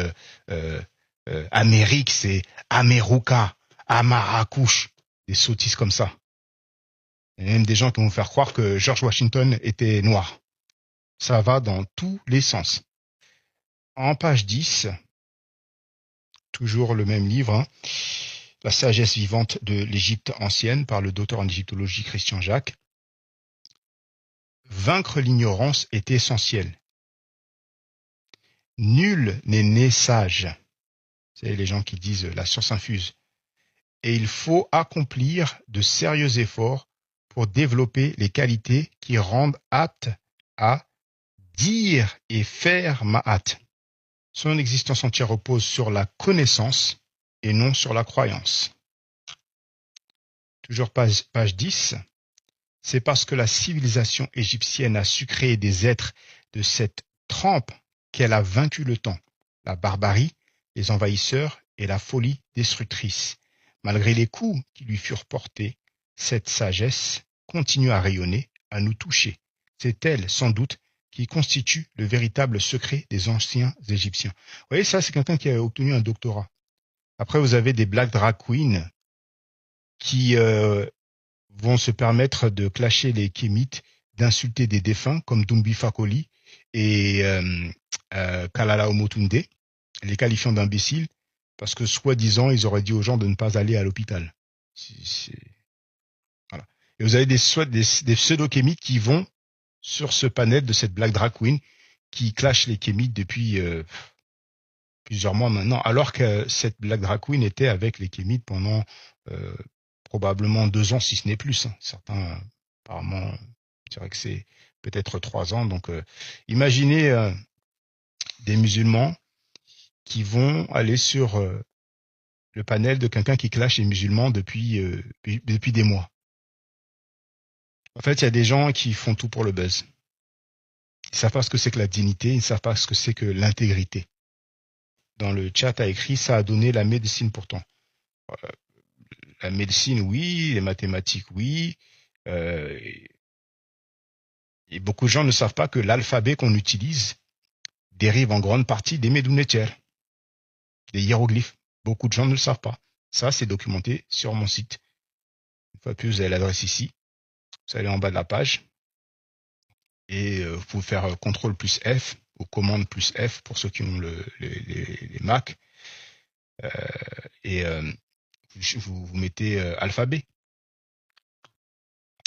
Amérique c'est Ameruka, Amarakouche, des sottises comme ça. Il y a même des gens qui vont faire croire que George Washington était noir. Ça va dans tous les sens. En page 10, toujours le même livre, hein, La sagesse vivante de l'Égypte ancienne par le docteur en égyptologie Christian Jacques. Vaincre l'ignorance est essentiel. Nul n'est né sage. C'est les gens qui disent la science infuse. Et il faut accomplir de sérieux efforts pour développer les qualités qui rendent apte à dire et faire ma'at. Son existence entière repose sur la connaissance et non sur la croyance. Toujours page 10. C'est parce que la civilisation égyptienne a su créer des êtres de cette trempe qu'elle a vaincu le temps, la barbarie, les envahisseurs et la folie destructrice. Malgré les coups qui lui furent portés, cette sagesse continue à rayonner, à nous toucher. C'est elle, sans doute, qui constitue le véritable secret des anciens Égyptiens. Vous voyez, ça, c'est quelqu'un qui a obtenu un doctorat. Après, vous avez des black drag queens qui vont se permettre de clasher les kémites, d'insulter des défunts comme Dumbi Fakoli et Kalala Omotunde, les qualifiant d'imbéciles parce que, soi-disant, ils auraient dit aux gens de ne pas aller à l'hôpital. Voilà. Et vous avez des pseudo-kémites qui vont sur ce panel de cette black drag queen qui clash les kémites depuis plusieurs mois maintenant, alors que cette black drag queen était avec les kémites pendant probablement 2 ans, si ce n'est plus. Hein. Certains, apparemment, je dirais que c'est peut-être 3 ans. Donc, imaginez des musulmans qui vont aller sur le panel de quelqu'un qui clash les musulmans depuis des mois. En fait, il y a des gens qui font tout pour le buzz. Ils ne savent pas ce que c'est que la dignité, ils ne savent pas ce que c'est que l'intégrité. Dans le chat a écrit, ça a donné la médecine pourtant. La médecine, oui, les mathématiques, oui. Et beaucoup de gens ne savent pas que l'alphabet qu'on utilise dérive en grande partie des Medunetières, des hiéroglyphes. Beaucoup de gens ne le savent pas. Ça, c'est documenté sur mon site. Une fois de plus, vous avez l'adresse ici. Vous allez en bas de la page. Et vous pouvez faire CTRL plus F ou commande plus F pour ceux qui ont les Mac. Vous mettez alphabet.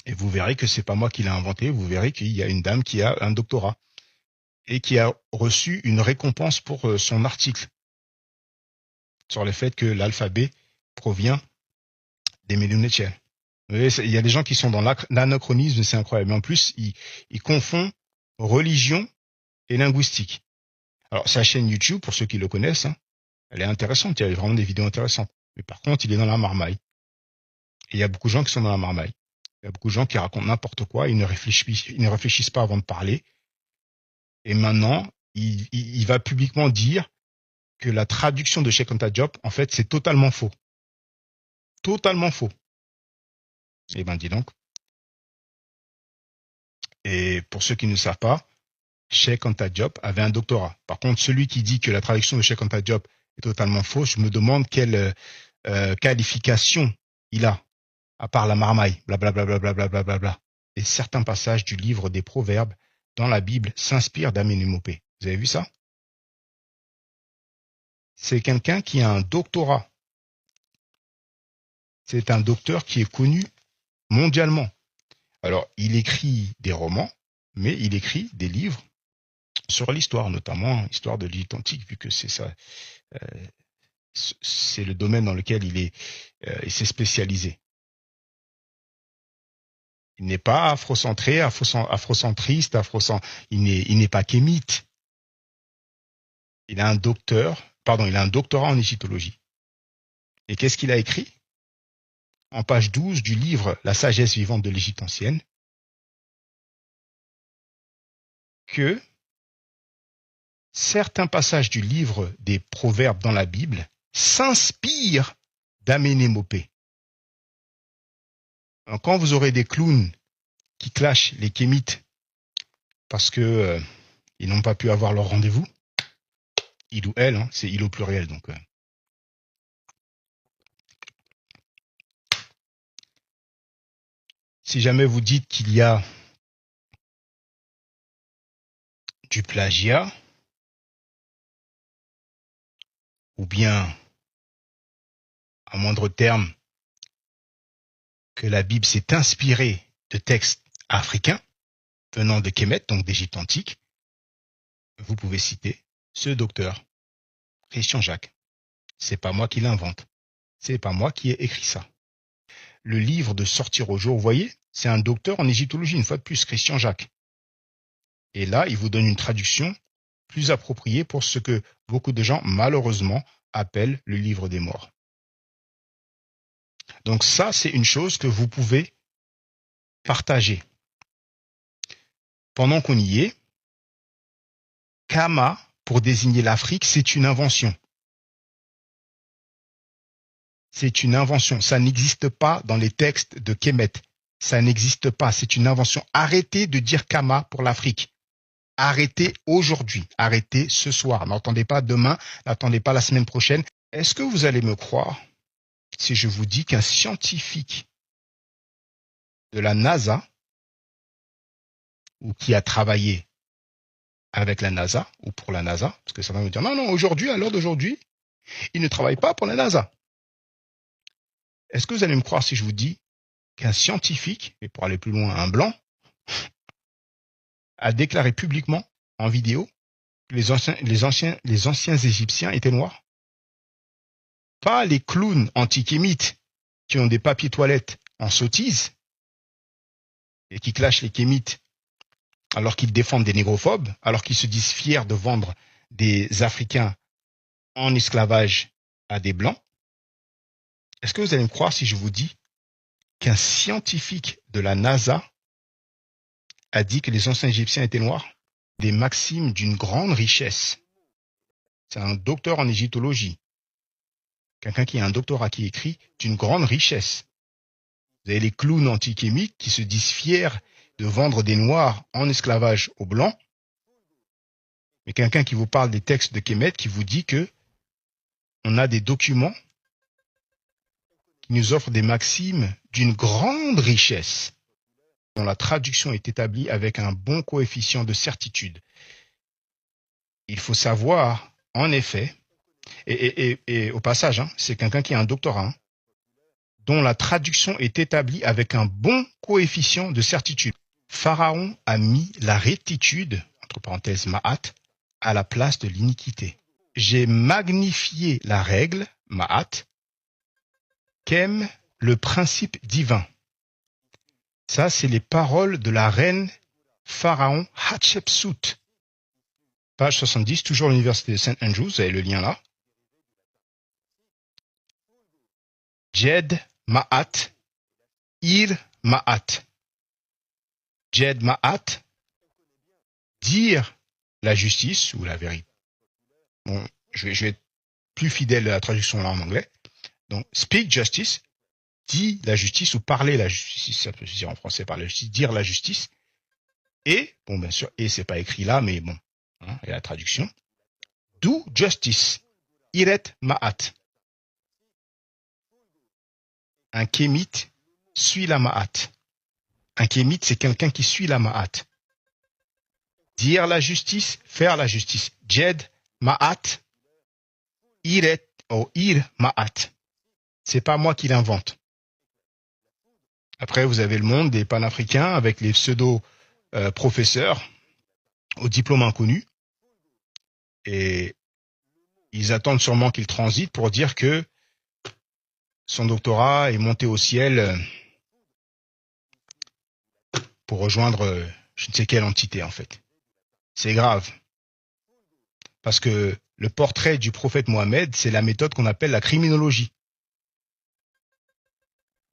Et vous verrez que c'est pas moi qui l'ai inventé. Vous verrez qu'il y a une dame qui a un doctorat et qui a reçu une récompense pour son article sur le fait que l'alphabet provient des Medunetières. Il y a des gens qui sont dans l'anachronisme, c'est incroyable. Mais en plus, ils confondent religion et linguistique. Alors, sa chaîne YouTube, pour ceux qui le connaissent, hein, elle est intéressante. Il y a vraiment des vidéos intéressantes. Mais par contre, il est dans la marmaille. Et il y a beaucoup de gens qui sont dans la marmaille. Il y a beaucoup de gens qui racontent n'importe quoi. Ils ne réfléchissent pas avant de parler. Et maintenant, il va publiquement dire que la traduction de Cheikh Anta Diop, en fait, c'est totalement faux. Totalement faux. Eh ben, dis donc. Et pour ceux qui ne savent pas, Cheikh Anta Diop avait un doctorat. Par contre, celui qui dit que la traduction de Cheikh Anta Diop est totalement fausse, je me demande quelle qualification il a, à part la marmaille, blablabla, blablabla. Et certains passages du livre des Proverbes dans la Bible s'inspirent d'Amenemopé. Vous avez vu ça? c'est quelqu'un qui a un doctorat. C'est un docteur qui est connu mondialement. Alors, il écrit des romans, mais il écrit des livres sur l'histoire, notamment l'histoire de l'Égypte antique, vu que c'est ça, c'est le domaine dans lequel il s'est spécialisé. Il n'est pas afrocentré, afrocentriste, il n'est pas kémite. Il a un doctorat en égyptologie. Et qu'est-ce qu'il a écrit? En page 12 du livre La sagesse vivante de l'Égypte ancienne, que certains passages du livre des Proverbes dans la Bible s'inspirent d'Amenémopé. Quand vous aurez des clowns qui clashent les kémites parce que ils n'ont pas pu avoir leur rendez-vous, il ou elle, c'est il au pluriel, donc si jamais vous dites qu'il y a du plagiat, ou bien, à moindre terme, que la Bible s'est inspirée de textes africains venant de Kémet, donc d'Égypte antique, vous pouvez citer ce docteur, Christian Jacques. C'est pas moi qui l'invente. C'est pas moi qui ai écrit ça. Le livre de Sortir au jour, vous voyez, c'est un docteur en égyptologie, une fois de plus, Christian Jacques. Et là, il vous donne une traduction plus appropriée pour ce que beaucoup de gens, malheureusement, appellent le livre des morts. Donc ça, c'est une chose que vous pouvez partager. Pendant qu'on y est, Kama, pour désigner l'Afrique, c'est une invention. C'est une invention. Ça n'existe pas dans les textes de Kémet. Ça n'existe pas. C'est une invention. Arrêtez de dire Kama pour l'Afrique. Arrêtez aujourd'hui. Arrêtez ce soir. N'attendez pas demain. N'attendez pas la semaine prochaine. Est-ce que vous allez me croire si je vous dis qu'un scientifique de la NASA, ou qui a travaillé avec la NASA, ou pour la NASA, parce que ça va me dire, non, aujourd'hui, à l'heure d'aujourd'hui, il ne travaille pas pour la NASA. Est-ce que vous allez me croire si je vous dis qu'un scientifique, et pour aller plus loin, un blanc, a déclaré publiquement, en vidéo, que les anciens Égyptiens étaient noirs? Pas les clowns anti-kémites qui ont des papiers toilettes en sottise et qui clashent les kémites alors qu'ils défendent des négrophobes, alors qu'ils se disent fiers de vendre des Africains en esclavage à des Blancs. Est-ce que vous allez me croire si je vous dis qu'un scientifique de la NASA a dit que les anciens Égyptiens étaient noirs? Des maximes d'une grande richesse. C'est un docteur en égyptologie. Quelqu'un qui a un doctorat qui écrit d'une grande richesse. Vous avez les clowns anti-kémiques qui se disent fiers de vendre des noirs en esclavage aux blancs. Mais quelqu'un qui vous parle des textes de Kémet qui vous dit que on a des documents qui nous offrent des maximes d'une grande richesse, dont la traduction est établie avec un bon coefficient de certitude. Il faut savoir, en effet, et au passage, c'est quelqu'un qui a un doctorat, dont la traduction est établie avec un bon coefficient de certitude. Pharaon a mis la rectitude, entre parenthèses Ma'at, à la place de l'iniquité. J'ai magnifié la règle, Ma'at, qu'aime le principe divin. Ça, c'est les paroles de la reine Pharaon Hatshepsut. Page 70, toujours à l'université de St. Andrews, vous avez le lien là. Jed Ma'at, Ir Ma'at. Jed Ma'at, dire la justice ou la vérité. Bon, je vais être plus fidèle à la traduction là en anglais. Donc, speak justice, dit la justice ou parler la justice, ça peut se dire en français par la justice, dire la justice. Et, bon, bien sûr, et c'est pas écrit là, mais bon, il y a la traduction. Do justice, iret ma'at. Un kémite suit la ma'at. Un kémite, c'est quelqu'un qui suit la ma'at. Dire la justice, faire la justice. Jed ma'at, Ir Ma'at. C'est pas moi qui l'invente. Après, vous avez le monde des panafricains avec les pseudo-professeurs au diplôme inconnu. Et ils attendent sûrement qu'il transite pour dire que son doctorat est monté au ciel pour rejoindre je ne sais quelle entité, en fait. C'est grave. Parce que le portrait du prophète Mohammed, c'est la méthode qu'on appelle la criminologie.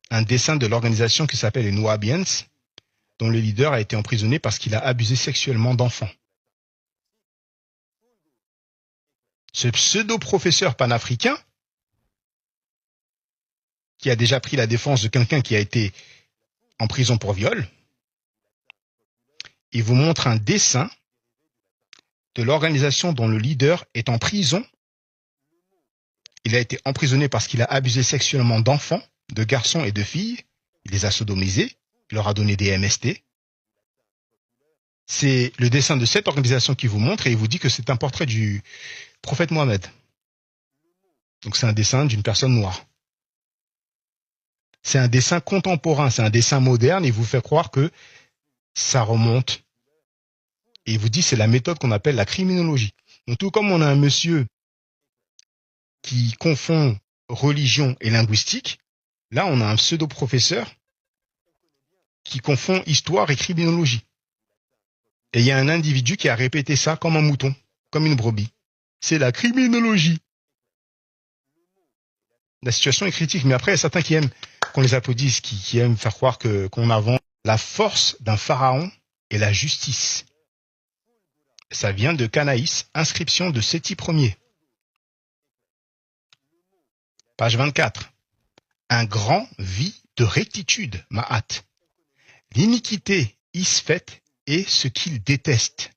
Un dessin de l'organisation qui s'appelle les Nouabiens, dont le leader a été emprisonné parce qu'il a abusé sexuellement d'enfants. Ce pseudo-professeur panafricain, qui a déjà pris la défense de quelqu'un qui a été en prison pour viol, il vous montre un dessin de l'organisation dont le leader est en prison. Il a été emprisonné parce qu'il a abusé sexuellement d'enfants, de garçons et de filles. Il les a sodomisés, il leur a donné des MST. C'est le dessin de cette organisation qui vous montre et il vous dit que c'est un portrait du prophète Mohammed. Donc c'est un dessin d'une personne noire. C'est un dessin contemporain, c'est un dessin moderne, il vous fait croire que ça remonte. Et il vous dit c'est la méthode qu'on appelle la criminologie. Donc tout comme on a un monsieur qui confond religion et linguistique, là on a un pseudo-professeur qui confond histoire et criminologie. Et il y a un individu qui a répété ça comme un mouton, comme une brebis. C'est la criminologie. La situation est critique, mais après il y a certains qui aiment qu'on les applaudisse, qui aiment faire croire qu'on avance. La force d'un pharaon et la justice. Ça vient de Canaïs, inscription de Séti Ier. Page 24. Un grand vit de rectitude, Ma'at. L'iniquité, Isfet, est ce qu'il déteste.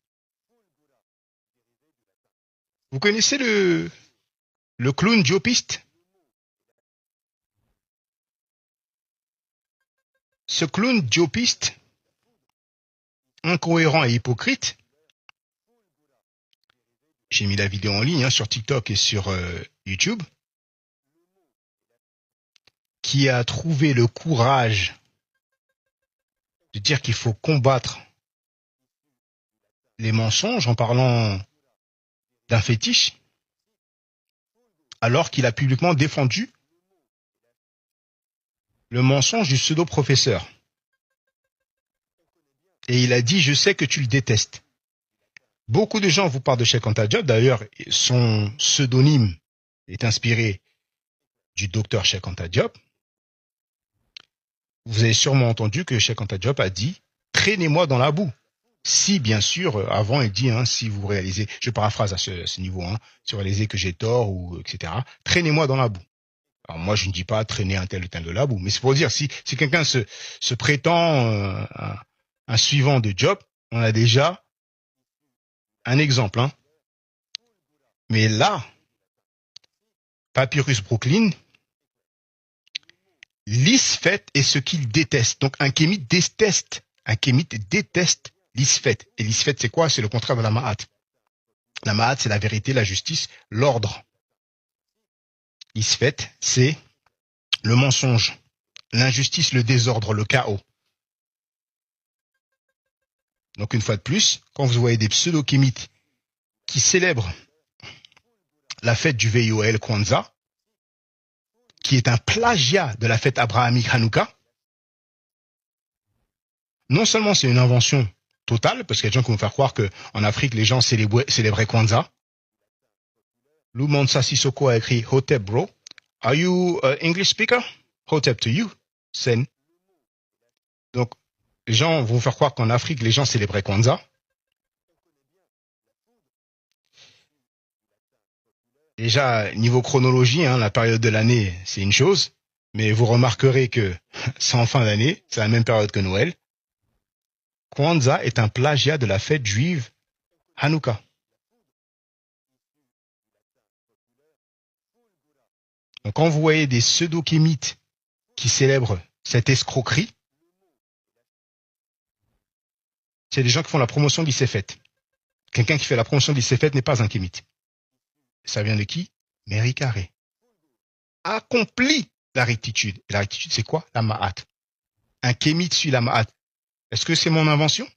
Vous connaissez le clown diopiste? Ce clown diopiste, incohérent et hypocrite, j'ai mis la vidéo en ligne sur TikTok et sur YouTube, qui a trouvé le courage de dire qu'il faut combattre les mensonges en parlant d'un fétiche, alors qu'il a publiquement défendu le mensonge du pseudo-professeur. Et il a dit, je sais que tu le détestes. Beaucoup de gens vous parlent de Cheikh Anta Diop. D'ailleurs, son pseudonyme est inspiré du docteur Cheikh Anta Diop. Vous avez sûrement entendu que Cheikh Anta Diop a dit « Traînez-moi dans la boue ». Si, bien sûr, avant il dit, si vous réalisez, je paraphrase à ce niveau, si vous réalisez que j'ai tort, ou etc., traînez-moi dans la boue. Alors moi, je ne dis pas traîner un tel ou tel de la boue, mais c'est pour dire, si quelqu'un se prétend un suivant de Diop, on a déjà un exemple. Mais là, Papyrus Brooklyn, l'isfet est ce qu'il déteste. Donc un kémite déteste. Un kémite déteste l'isfet. Et l'isfet, c'est quoi? C'est le contraire de la ma'at. La ma'at, c'est la vérité, la justice, l'ordre. L'isfet, c'est le mensonge, l'injustice, le désordre, le chaos. Donc une fois de plus, quand vous voyez des pseudo-kémites qui célèbrent la fête du VIOL Kwanzaa, qui est un plagiat de la fête abrahamique Hanouka, non seulement c'est une invention totale, parce qu'il y a des gens qui vont faire croire qu'en Afrique, les gens célébraient Kwanzaa. Lou Mansa Sissoko a écrit « Hotep, bro. Are you an English speaker? Hotep to you. Sen. » Donc, les gens vont faire croire qu'en Afrique, les gens célébraient Kwanzaa. Déjà, niveau chronologie, la période de l'année, c'est une chose. Mais vous remarquerez que c'est en fin d'année, c'est la même période que Noël. Kwanzaa est un plagiat de la fête juive Hanouka. Donc quand vous voyez des pseudo-kémites qui célèbrent cette escroquerie, c'est des gens qui font la promotion d'Issefet. Quelqu'un qui fait la promotion d'Issefet n'est pas un kémite. Ça vient de qui? Mary carré, accomplit la rectitude. Et la rectitude, c'est quoi? La ma'at. Un kémite suit la ma'at. Est-ce que c'est mon invention?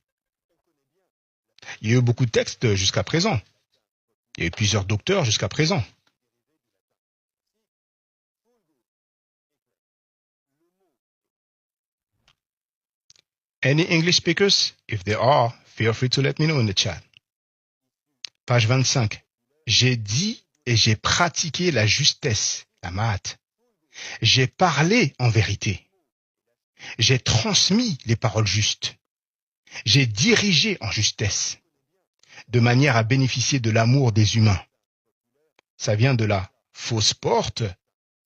Il y a eu beaucoup de textes jusqu'à présent. Il y a eu plusieurs docteurs jusqu'à présent. Any English speakers? If there are, feel free to let me know in the chat. Page 25. J'ai dit et j'ai pratiqué la justesse, la ma'at. J'ai parlé en vérité. J'ai transmis les paroles justes. J'ai dirigé en justesse, de manière à bénéficier de l'amour des humains. Ça vient de la fausse porte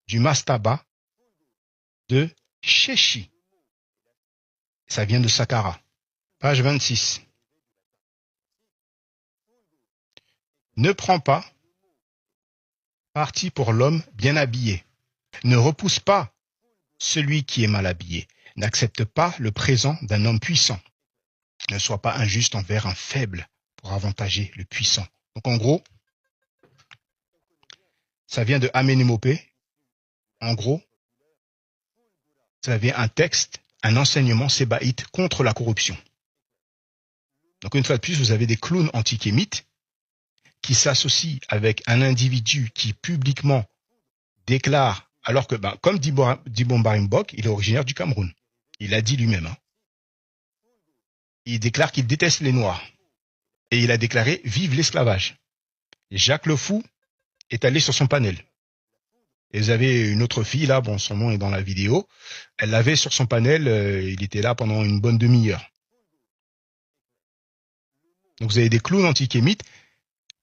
du mastaba de Sheshi. Ça vient de Saqqara. Page 26. Ne prends pas parti pour l'homme bien habillé. Ne repousse pas celui qui est mal habillé. N'accepte pas le présent d'un homme puissant. Ne sois pas injuste envers un faible pour avantager le puissant. Donc en gros, ça vient de Amenemopé. En gros, ça vient un texte, un enseignement sébaïte contre la corruption. Donc une fois de plus, vous avez des clowns antikémites qui s'associent avec un individu qui publiquement déclare, alors que, comme Dibon Barimbok, il est originaire du Cameroun. Il l'a dit lui-même. Il déclare qu'il déteste les Noirs. Et il a déclaré « Vive l'esclavage ». Jacques Le Fou est allé sur son panel. Et vous avez une autre fille, là, bon, son nom est dans la vidéo. Elle l'avait sur son panel, il était là pendant une bonne demi-heure. Donc vous avez des clowns antikémites.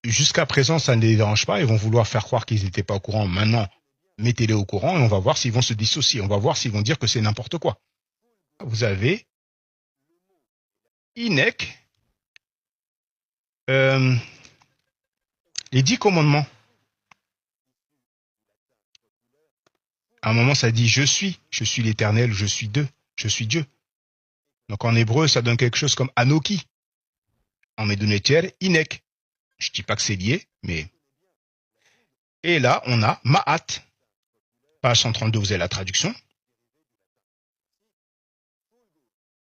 Jusqu'à présent, ça ne les dérange pas. Ils vont vouloir faire croire qu'ils n'étaient pas au courant. Maintenant, mettez-les au courant et on va voir s'ils vont se dissocier. On va voir s'ils vont dire que c'est n'importe quoi. Vous avez Inek, les 10 commandements. À un moment, ça dit « Je suis l'Éternel, je suis Dieu ». Donc en hébreu, ça donne quelque chose comme « Anoki ». En médonetière, « Inek ». Je dis pas que c'est lié, mais... Et là, on a « Ma'at ». Page 132, vous avez la traduction.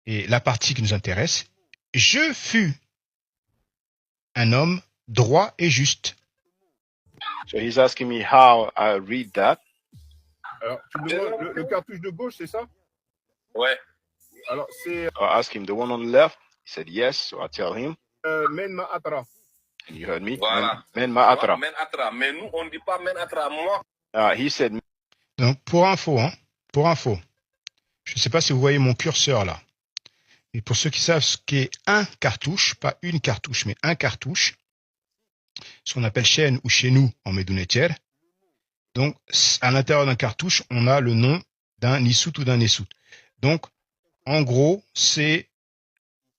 Et la partie qui nous intéresse, « Je fus un homme droit et juste ». So he's asking me how I read that. Alors, tu me demandes le cartouche de gauche, c'est ça? Ouais. Alors, c'est I asked him the one on the left. He said yes, so I tell him. Men Ma'atra. And you heard me? Voilà. Men Ma'atra. Men Atra. Mais nous, on ne dit pas Men Atra. Moi. He said. Donc, pour info, je ne sais pas si vous voyez mon curseur là. Et pour ceux qui savent ce qu'est un cartouche, pas une cartouche, mais un cartouche, ce qu'on appelle chaîne ou chez nous en médonetière. Donc, à l'intérieur d'un cartouche, on a le nom d'un Nissout ou d'un Nessout. Donc, en gros, c'est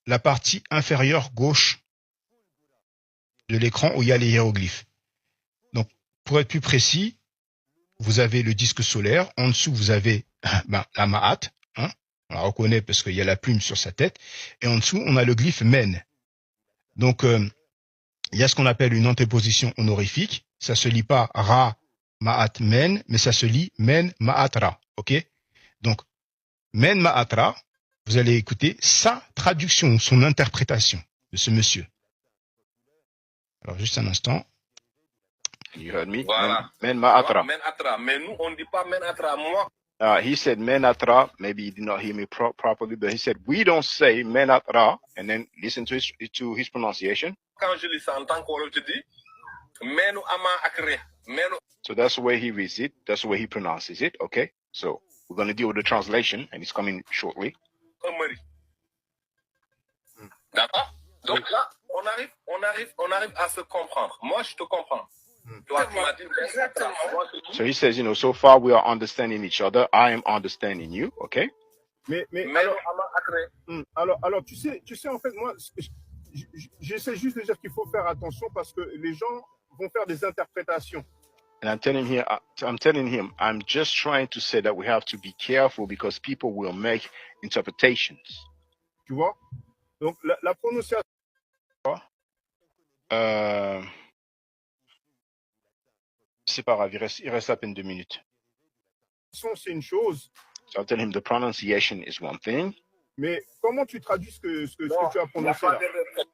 la partie inférieure gauche de l'écran où il y a les hiéroglyphes. Donc, pour être plus précis, vous avez le disque solaire. En dessous, vous avez la Ma'at. On la reconnaît parce qu'il y a la plume sur sa tête. Et en dessous, on a le glyphe Men. Donc, il y a ce qu'on appelle une antéposition honorifique. Ça se lit pas Ra, Ma'at, Men, mais ça se lit Men, Ma'at, Ra. OK? Donc, Men, Ma'at, Ra, vous allez écouter sa traduction, son interprétation de ce monsieur. Alors, juste un instant. You heard me? Voilà. Men Ma'atra. Men Atra. Mais nous, on ne dit pas Men Atra. Moi. He said Men Atra. Maybe he did not hear me properly, but he said we don't say Men Atra. And then listen to his pronunciation. Quand je lis ça en tant que je dis Menu Ama Akre. Menu. So that's the way he reads it. That's the way he pronounces it. Okay. So we're going to deal with the translation, and it's coming shortly. D'accord? Donc là, on arrive à se comprendre. Moi, je te comprends. Toi, tu m'as dit, so he says, so far we are understanding each other. I am understanding you. Okay. Mais alors, tu sais, en fait, moi, j'essaie juste de dire qu'il faut faire attention parce que les gens vont faire des interprétations. And I'm telling him, I'm just trying to say that we have to be careful because people will make interpretations. Tu vois? Donc, la prononciation. c'est pas grave, il reste à peine 2 minutes. C'est une chose, So I tell him the pronunciation is one thing. mais comment tu traduis ce que tu as prononcé là?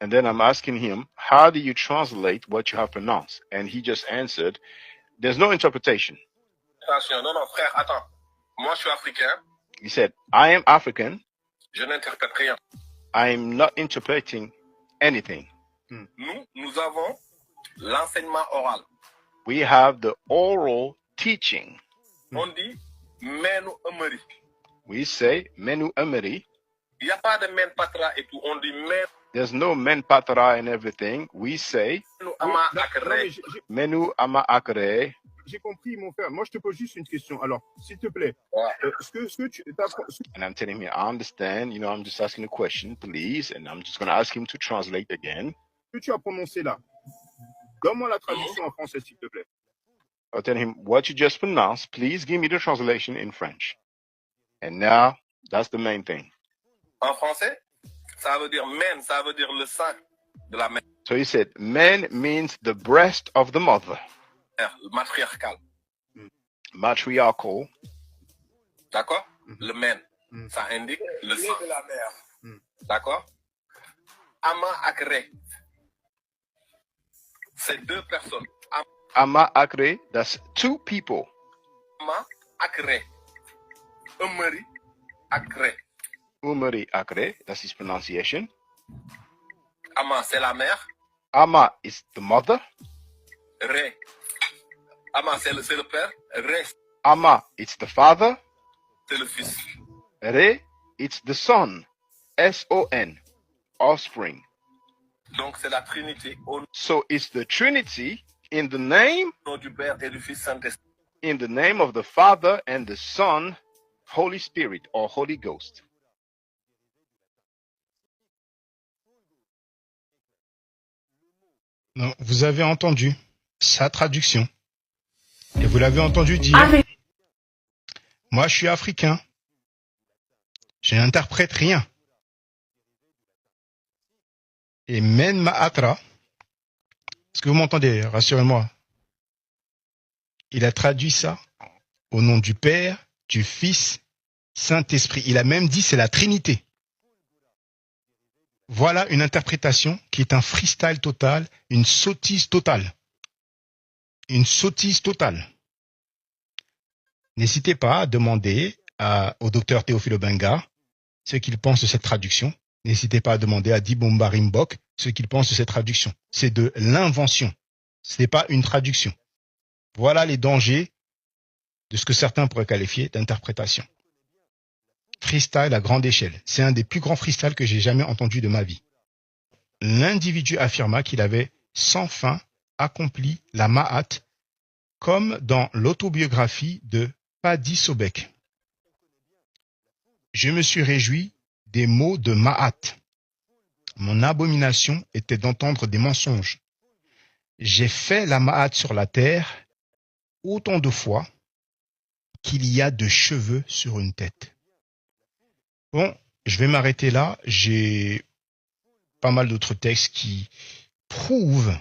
And then I'm asking him, how do you translate what you have pronounced? And he just answered, there's no interpretation. Attention, non, non, frère, attends. Moi, je suis africain. He said, I am African. Je n'interprète rien. I'm not interpreting anything. Nous avons l'enseignement oral. We have the oral teaching. On dit menu ameri. We say menu ameri. Il n'y a pas de men patra et tout. On dit menu. There's no men patra and everything. We say ama akre. menu ama akre. J'ai compris, mon frère. Moi, je te pose juste une question. Alors, s'il te plaît, ce que tu And I'm telling him, I understand. You know, I'm just asking a question, please. And I'm just going to ask him to translate again. ce que tu as prononcé là, donne-moi la traduction en français, s'il te plaît. I'll tell him, what you just pronounced, please give me the translation in French. And now, that's the main thing. En français, ça veut dire men, ça veut dire le sein de la mère. So he said, men means the breast of the mother. Matriarcal. Matriarchal. D'accord? Le men. Ça indique le sang de la mère. D'accord? Ama akre. C'est deux personnes. Ama akre, that's two people. Ama akre. Umari akre. Umari akre, that's his pronunciation. Ama, c'est la mère. Ama is the mother. Re. Ama, c'est le père. Re. Ama, it's the father. C'est le fils. Re, it's the son. S-O-N. Offspring. Donc, c'est la Trinité. So it's the Trinity in the name. Au nom du Père et du Fils Saint-Esprit. In the name of the Father and the Son, Holy Spirit or Holy Ghost. Non, vous avez entendu sa traduction. Et vous l'avez entendu dire, moi je suis africain. Je n'interprète rien. Et Men Ma'atra, est-ce que vous m'entendez? Rassurez-moi. Il a traduit ça au nom du Père, du Fils, Saint-Esprit. Il a même dit c'est la Trinité. Voilà une interprétation qui est un freestyle total, une sottise totale. Une sottise totale. N'hésitez pas à demander au docteur Théophile Obenga ce qu'il pense de cette traduction. N'hésitez pas à demander à Dibomba Rimbok ce qu'il pense de cette traduction. C'est de l'invention. Ce n'est pas une traduction. Voilà les dangers de ce que certains pourraient qualifier d'interprétation. Freestyle à grande échelle. C'est un des plus grands freestyles que j'ai jamais entendu de ma vie. L'individu affirma qu'il avait sans fin accompli la Ma'at, comme dans l'autobiographie de Paddy Sobek. Je me suis réjoui des mots de Ma'at. Mon abomination était d'entendre des mensonges. J'ai fait la Ma'at sur la terre autant de fois qu'il y a de cheveux sur une tête. Bon, je vais m'arrêter là. J'ai pas mal d'autres textes qui prouvent,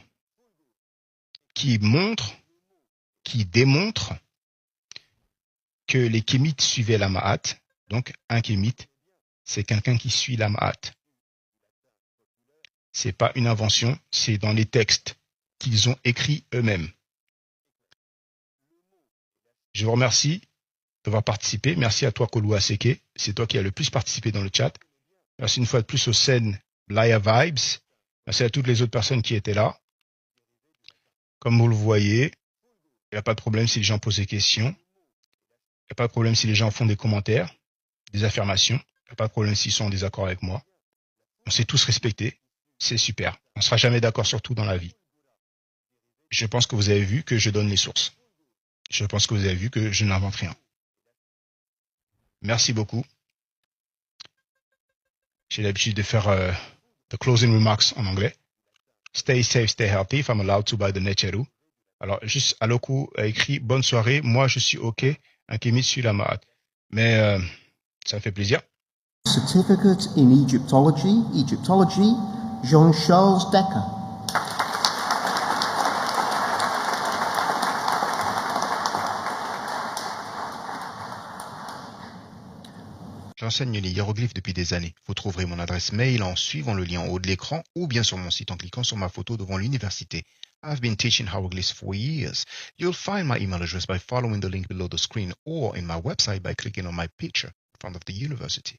qui montrent, qui démontrent que les kémites suivaient la Ma'at. Donc, un kémite, c'est quelqu'un qui suit la Ma'at. C'est pas une invention, c'est dans les textes qu'ils ont écrits eux-mêmes. Je vous remercie d'avoir participé. Merci à toi, Kolou Aseke. C'est toi qui as le plus participé dans le chat. Merci une fois de plus aux scènes Blaya Vibes. Merci à toutes les autres personnes qui étaient là. Comme vous le voyez, il n'y a pas de problème si les gens posent des questions. Il n'y a pas de problème si les gens font des commentaires, des affirmations. Il n'y a pas de problème s'ils sont en désaccord avec moi. On s'est tous respectés. C'est super. On ne sera jamais d'accord sur tout dans la vie. Je pense que vous avez vu que je donne les sources. Je pense que vous avez vu que je n'invente rien. Merci beaucoup. J'ai l'habitude de faire the closing remarks en anglais. Stay safe, stay healthy, if I'm allowed to by the Necheru. Alors, juste Aloku a écrit « Bonne soirée, moi je suis OK, un kémite suit la Ma'at ». Mais ça me fait plaisir. Certificate in Egyptology, Jean-Charles Decker. j'enseigne les hiéroglyphes depuis des années. Vous trouverez mon adresse mail en suivant le lien en haut de l'écran ou bien sur mon site en cliquant sur ma photo devant l'université. I've been teaching hieroglyphs for years. You'll find my email address by following the link below the screen or in my website by clicking on my picture in front of the university.